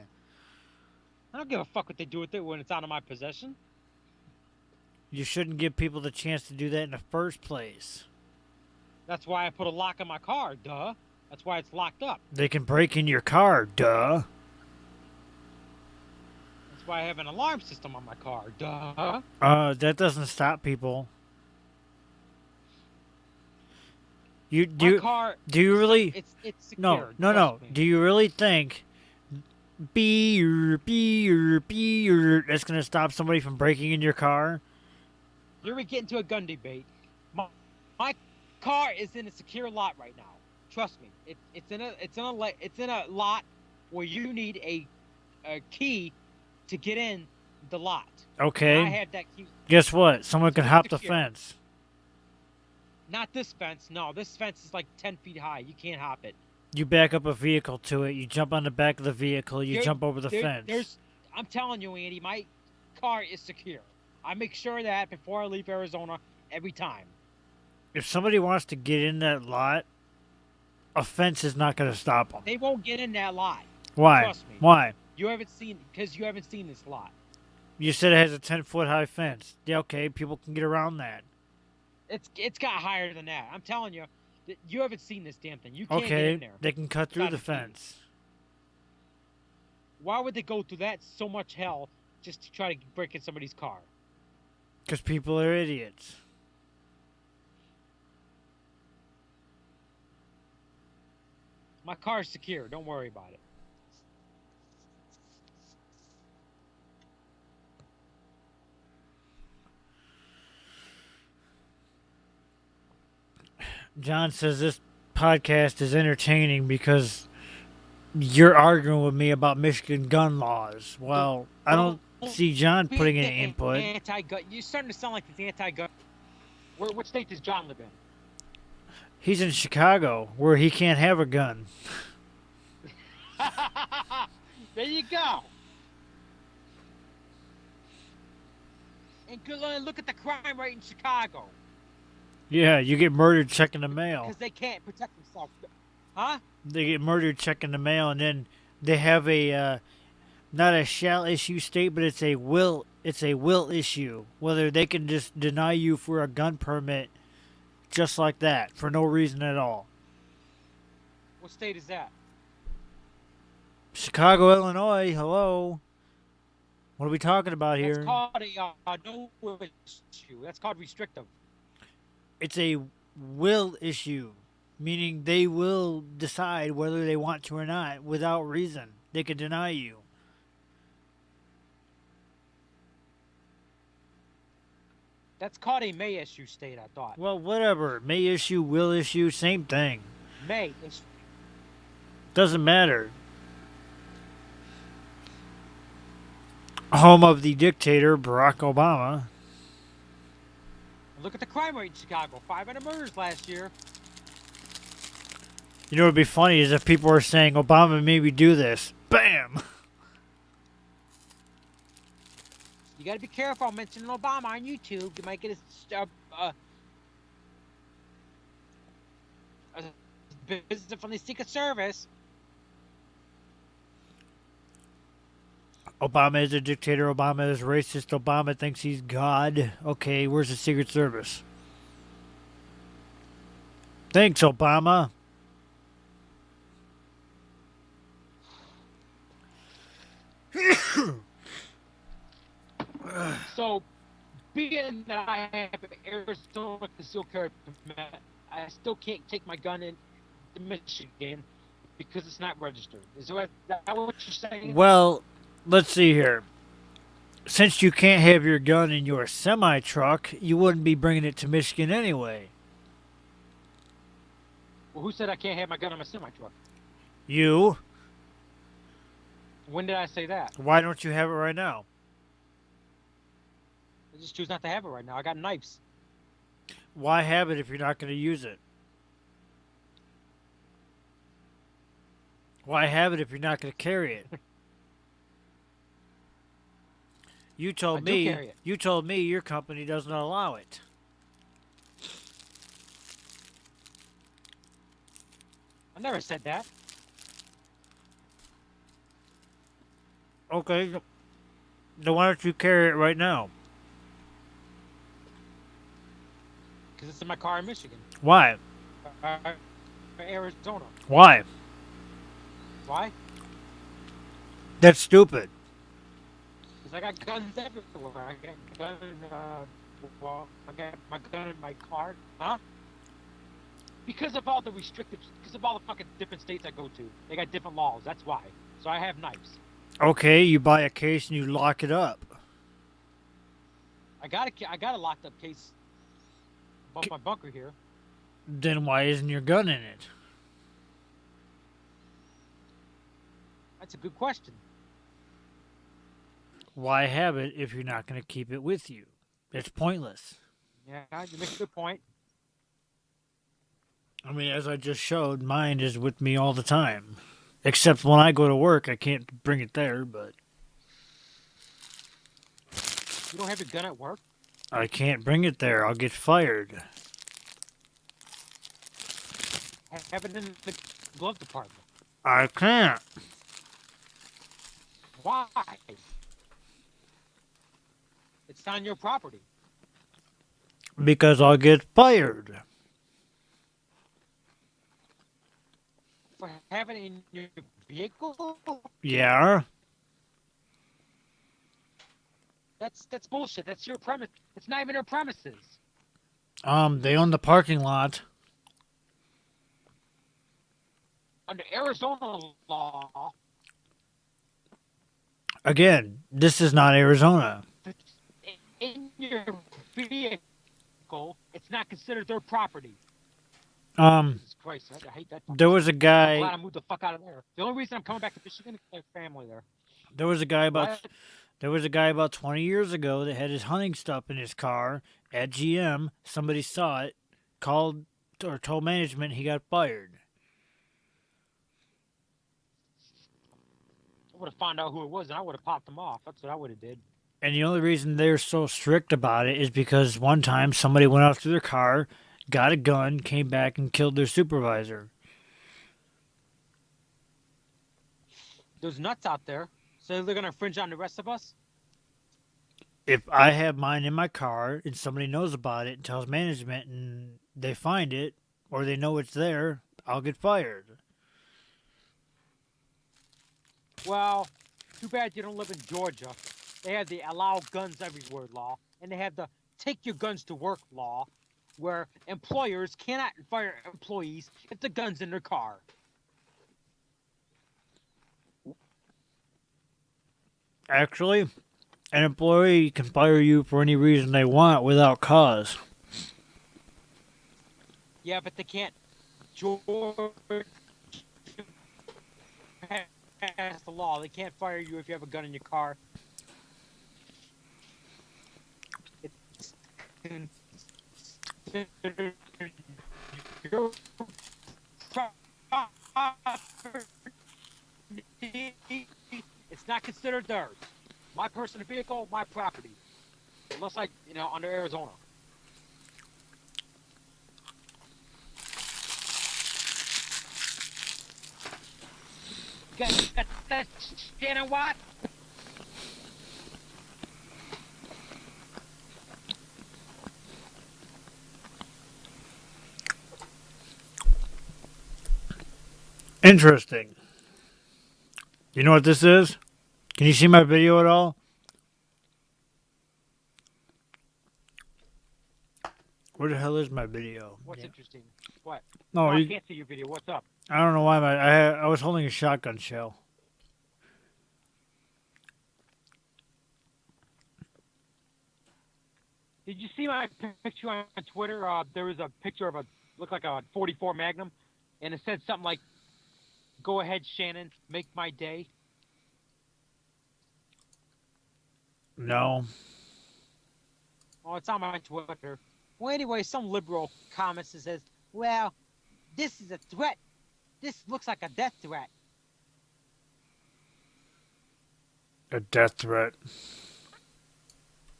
I don't give a fuck what they do with it when it's out of my possession. You shouldn't give people the chance to do that in the first place. That's why I put a lock on my car, duh. That's why it's locked up. They can break in your car, duh. That's why I have an alarm system on my car, duh. That doesn't stop people. Do you really? It's secure. No. trust me. Do you really think that's gonna stop somebody from breaking in your car? Here we get into a gun debate. My car is in a secure lot right now. Trust me. It's in a lot where you need a key to get in the lot. Okay. And I have that key. Guess what? Someone can hop the secure. fence. Not this fence. No, this fence is like 10 feet high. You can't hop it. You back up a vehicle to it. You jump on the back of the vehicle. You jump over the fence. I'm telling you, Andy, my car is secure. I make sure of that before I leave Arizona every time. If somebody wants to get in that lot, a fence is not going to stop them. They won't get in that lot. Why? Trust me. Why? You haven't seen this lot. You said it has a 10-foot high fence. Yeah, okay. People can get around that. It's got higher than that. I'm telling you, you haven't seen this damn thing. You can't get Okay, in there. they can cut through Without the a key. fence. Why would they go through that so much hell just to try to break in somebody's car. Because people are idiots. My car is secure. Don't worry about it. John says this podcast is entertaining because you're arguing with me about Michigan gun laws. Well, I don't see John putting any input. Anti-gun. You're starting to sound like this anti-gun. What state does John live in? He's in Chicago, where he can't have a gun. There you go. And look at the crime rate in Chicago. Yeah, you get murdered checking the mail. Because they can't protect themselves. Huh? They get murdered checking the mail, and then they have a not a shall issue state, but it's a will issue. Whether they can just deny you for a gun permit just like that for no reason at all. What state is that? Chicago, Illinois. Hello. What are we talking about here? That's called a no issue. That's called restrictive. It's a will issue, meaning they will decide whether they want to or not without reason. They can deny you. That's called a may issue state, I thought. Well, whatever. May issue, will issue, same thing. May issue. Doesn't matter. Home of the dictator, Barack Obama. Look at the crime rate in Chicago. 500 murders last year. You know what would be funny is if people were saying, Obama made me do this. Bam! You gotta be careful mentioning Obama on YouTube. You might get a visit from the Secret Service. Obama is a dictator. Obama is racist. Obama thinks he's God. Okay, where's the Secret Service? Thanks, Obama. So, being that I have an Arizona concealed carry permit, I still can't take my gun into Michigan because it's not registered. Is that what you're saying? Well, let's see here. Since you can't have your gun in your semi-truck, you wouldn't be bringing it to Michigan anyway. Well, who said I can't have my gun in my semi-truck? You? When did I say that? Why don't you have it right now? I just choose not to have it right now. I got knives. Why have it if you're not going to use it? Why have it if you're not going to carry it? You told me your company doesn't allow it. I never said that. Okay. Then why don't you carry it right now? Because it's in my car in Michigan. Why? Arizona. Why? Why? That's stupid. Because I got guns everywhere. I got guns I got my gun in my car. Huh? Because of all the restrictions, because of all the fucking different states I go to. They got different laws. That's why. So I have knives. Okay, you buy a case and you lock it up. I got a locked up case above my bunker here. Then why isn't your gun in it? That's a good question. Why have it if you're not going to keep it with you? It's pointless. Yeah, you make a good point. I mean, as I just showed, mine is with me all the time. Except when I go to work, I can't bring it there, but... You don't have your gun at work? I can't bring it there. I'll get fired. Have it in the glove department. I can't. Why? It's on your property. Because I'll get fired. For having it in your vehicle? Yeah. That's bullshit. That's your premise. It's not even their premises. They own the parking lot. Under Arizona law, Again, this is not Arizona. in your vehicle, it's not considered their property. Jesus Christ, I hate that. There was a I'm guy. glad I moved the fuck out of there. The only reason I'm coming back to Michigan is because I have family there. There was a guy about. What? There was a guy about 20 years ago that had his hunting stuff in his car at GM. Somebody saw it, called or told management he got fired. I would have found out who it was and I would have popped them off. That's what I would have did. And the only reason they're so strict about it is because one time somebody went out to their car, got a gun, came back and killed their supervisor. There's nuts out there, so they're gonna infringe on the rest of us. If I have mine in my car and somebody knows about it and tells management and they find it or they know it's there, I'll get fired. Well, too bad you don't live in Georgia. They have the allow guns everywhere law, and they have the take your guns to work law, where employers cannot fire employees if the gun's in their car. Actually, an employee can fire you for any reason they want without cause. Yeah, but they can't. Georgia passed the law. They can't fire you if you have a gun in your car. It's considered your property. It's not considered theirs. My personal vehicle, my property. Unless under Arizona. Got that Shannon Watt? Interesting. You know what this is? Can you see my video at all? Where the hell is my video? What's interesting? What? No, I you, can't see your video. What's up? I don't know why I was holding a shotgun shell. Did you see my picture on Twitter? There was a picture of looked like a 44 Magnum, and it said something like, "Go ahead, Shannon, make my day." No. Oh, it's on my Twitter. Well, anyway, some liberal comments and says, "Well, this is a threat. This looks like a death threat." A death threat.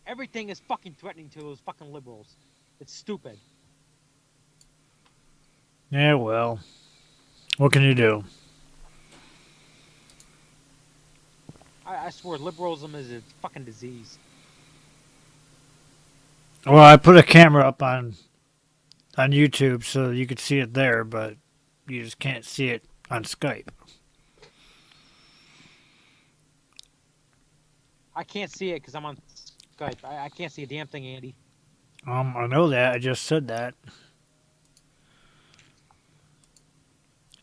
Everything is fucking threatening to those fucking liberals. It's stupid. Yeah, well. What can you do? I swear, liberalism is a fucking disease. Well, I put a camera up on YouTube so you could see it there, but you just can't see it on Skype. I can't see it because I'm on Skype. I can't see a damn thing, Andy. I know that. I just said that.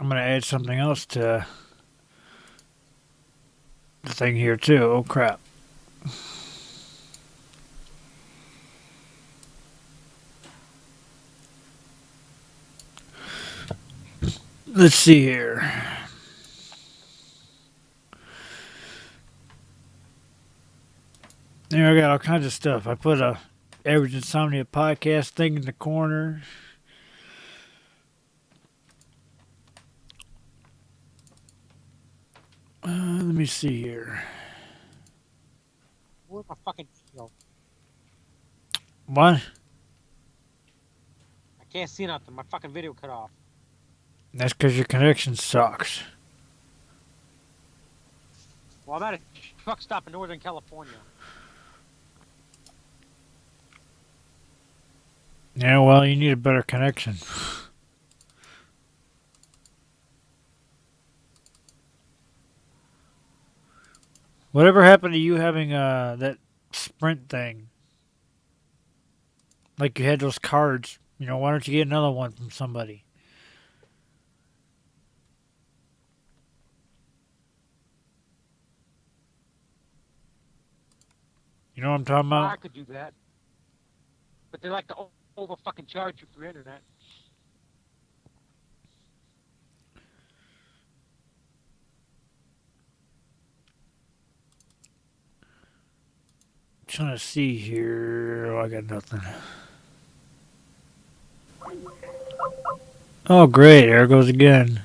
I'm going to add something else to the thing here, too. Oh, crap. Let's see here. There, I got all kinds of stuff. I put a Average Insomnia podcast thing in the corner. Let me see here. Where's my fucking video? What? I can't see nothing. My fucking video cut off. That's because your connection sucks. Well, I'm at a truck stop in Northern California. Yeah, well, you need a better connection. Whatever happened to you having that Sprint thing. Like you had those cards. You know, why don't you get another one from somebody? You know what I'm talking Well, about? I could do that, but they like to over fucking charge you for internet. Trying to see here. Oh, I got nothing. Oh, great. There it goes again.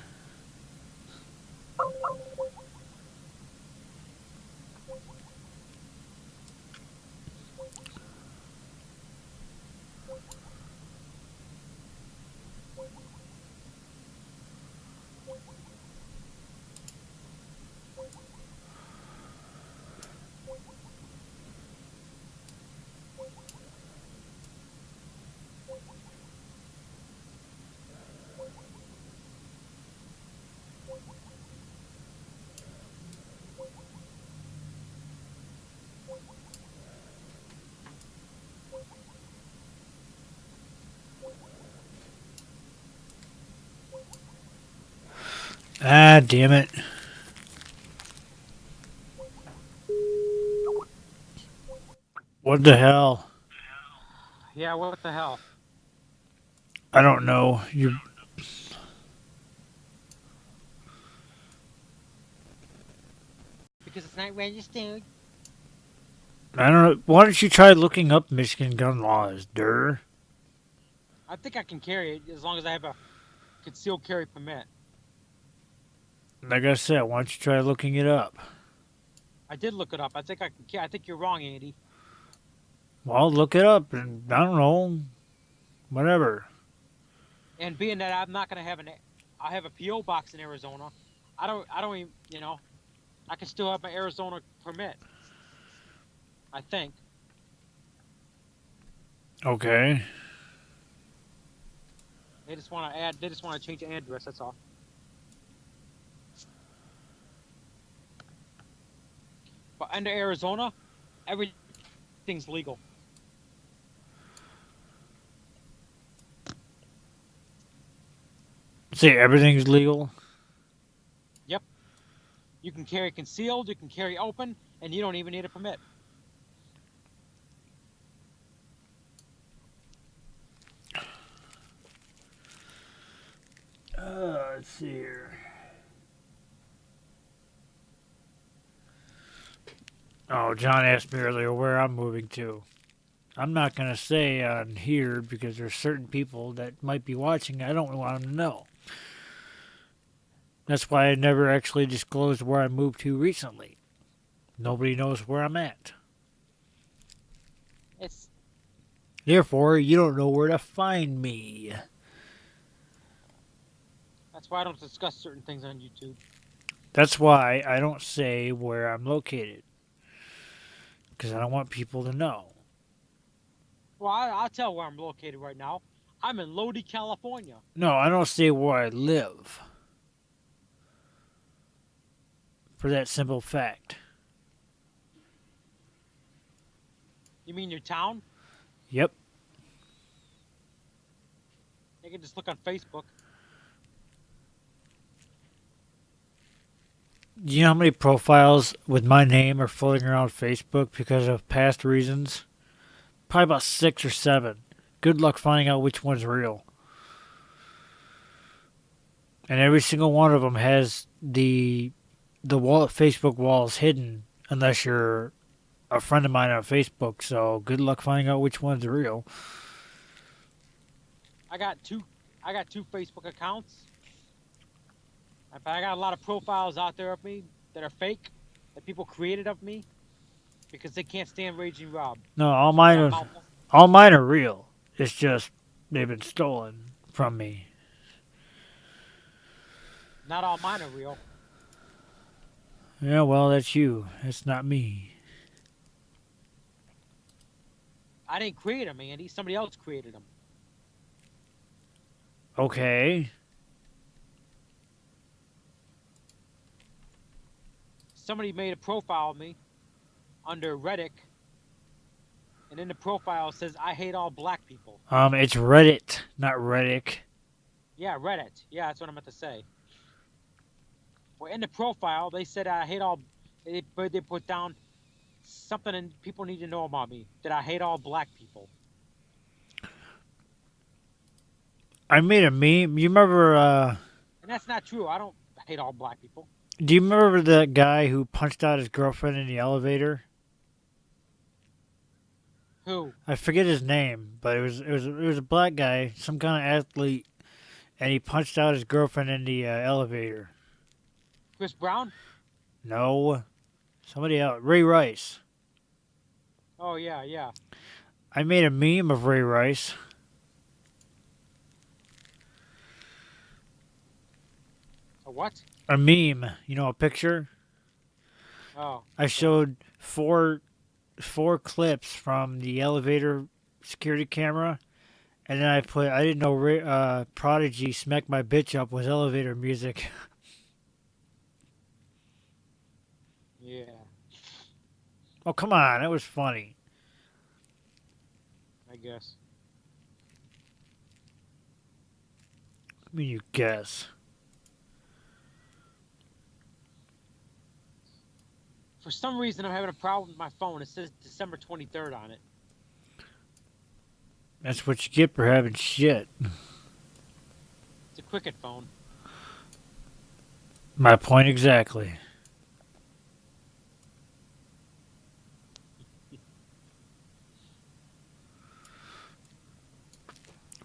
Ah, damn it. What the hell? Yeah, what the hell? I don't know. Because it's not registered. I don't know. Why don't you try looking up Michigan gun laws, der? I think I can carry it as long as I have a concealed carry permit. Like I said, why don't you try looking it up? I did look it up. I think I can. I think you're wrong, Andy. Well, look it up and I don't know. Whatever. And being that I'm not gonna have I have a PO box in Arizona. I don't even. I can still have my Arizona permit. I think. Okay. They just want to add. They just want to change the address. That's all. But under Arizona, everything's legal. See, everything's legal. Yep. You can carry concealed. You can carry open, and you don't even need a permit. Let's see here. Oh, John asked me earlier where I'm moving to. I'm not going to say on here because there's certain people that might be watching. I don't want them to know. That's why I never actually disclosed where I moved to recently. Nobody knows where I'm at. It's Therefore, you don't know where to find me. That's why I don't discuss certain things on YouTube. That's why I don't say where I'm located. Because I don't want people to know. Well, I'll tell where I'm located right now. I'm in Lodi, California. No, I don't say where I live. For that simple fact. You mean your town? Yep. You can just look on Facebook. Do you know how many profiles with my name are floating around Facebook because of past reasons? Probably about 6 or 7. Good luck finding out which one's real. And every single one of them has the Facebook walls hidden unless you're a friend of mine on Facebook. So good luck finding out which one's real. I got two Facebook accounts. But I got a lot of profiles out there of me that are fake, that people created of me because they can't stand Raging Rob. No, all mine are real. It's just they've been stolen from me. Not all mine are real. Yeah, well, that's you. That's not me. I didn't create them, Andy. Somebody else created them. Okay. Somebody made a profile of me under Reddick And in the profile it says, I hate all black people. It's Reddit, not Reddick. Yeah, Reddit. Yeah, that's what I meant to say. Well, in the profile, they said I hate all. They put down something, and people need to know about me, that I hate all black people. I made a meme. You remember? And that's not true. I don't hate all black people. Do you remember that guy who punched out his girlfriend in the elevator? Who? I forget his name, but it was a black guy, some kind of athlete, and he punched out his girlfriend in the elevator. Chris Brown? No, somebody else. Ray Rice. Oh yeah, yeah. I made a meme of Ray Rice. A what? A meme, a picture. Oh. I showed four clips from the elevator security camera, and then I didn't know Prodigy Smack My Bitch Up was elevator music. Yeah. Oh, come on, that was funny. I guess. I mean, you guess. For some reason, I'm having a problem with my phone. It says December 23rd on it. That's what you get for having shit. It's a Cricket phone. My point exactly.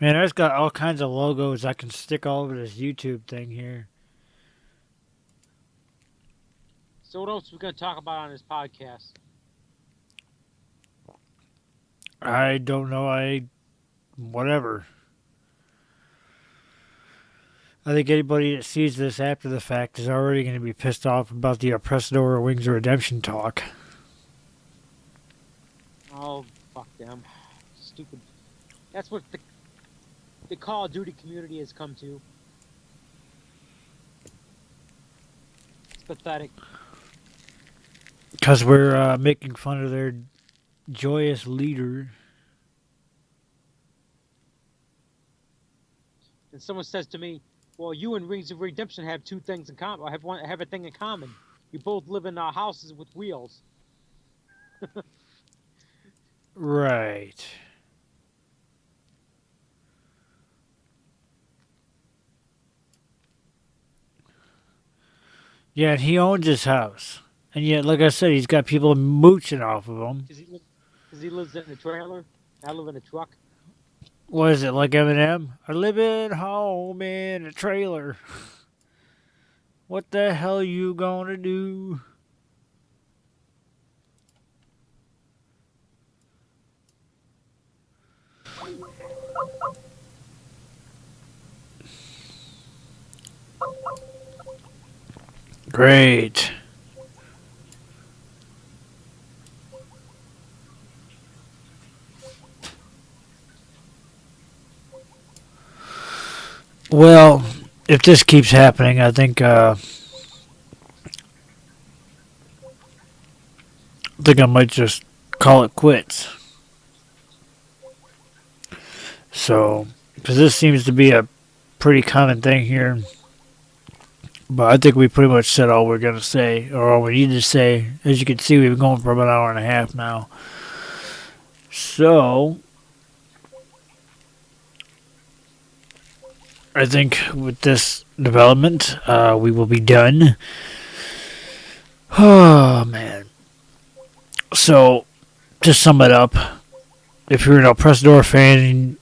Man, I just got all kinds of logos I can stick all over this YouTube thing here. So what else are we going to talk about on this podcast? I don't know. Whatever. I think anybody that sees this after the fact is already going to be pissed off about the Oppressador Wings of Redemption talk. Oh, fuck them. Stupid. That's what the Call of Duty community has come to. It's pathetic. Because we're making fun of their joyous leader. And someone says to me, well, you and Rings of Redemption have two things in common. Have a thing in common. You both live in houses with wheels. Right. Yeah, and he owns his house. And yet, like I said, he's got people mooching off of him. Because he lives in a trailer. I live in a truck. What is it, like Eminem? I live at home in a trailer. What the hell you gonna do? Great. Well, if this keeps happening, I think I might just call it quits. So, because this seems to be a pretty common thing here. But I think we pretty much said all we're going to say, or all we need to say. As you can see, we've been going for about an hour and a half now. So, I think with this development, we will be done. Oh, man. So, to sum it up, if you're an Oppressador fan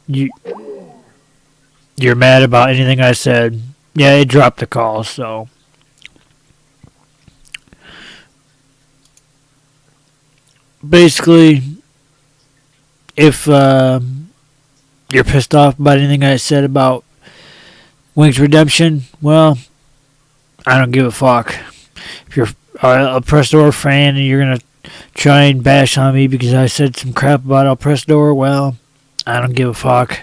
and you're mad about anything I said, yeah, it dropped the call, so. Basically, if you're pissed off about anything I said about Wings Redemption, well, I don't give a fuck. If you're a Oppressador fan and you're going to try and bash on me because I said some crap about Oppressador, well, I don't give a fuck.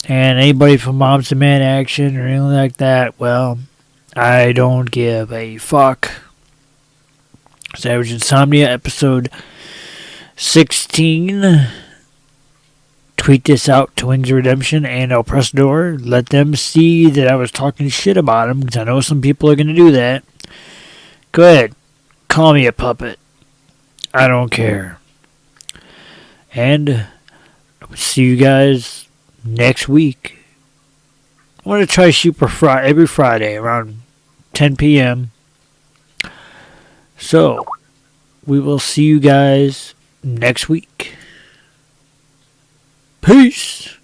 And anybody from Moms Demand Action or anything like that, well, I don't give a fuck. Savage Insomnia, episode 16. Tweet this out to Wings of Redemption and El Prestador. Let them see that I was talking shit about them, because I know some people are going to do that. Go ahead. Call me a puppet. I don't care. And see you guys next week. I want to try to shoot for every Friday around 10 p.m. So, we will see you guys next week. Peace.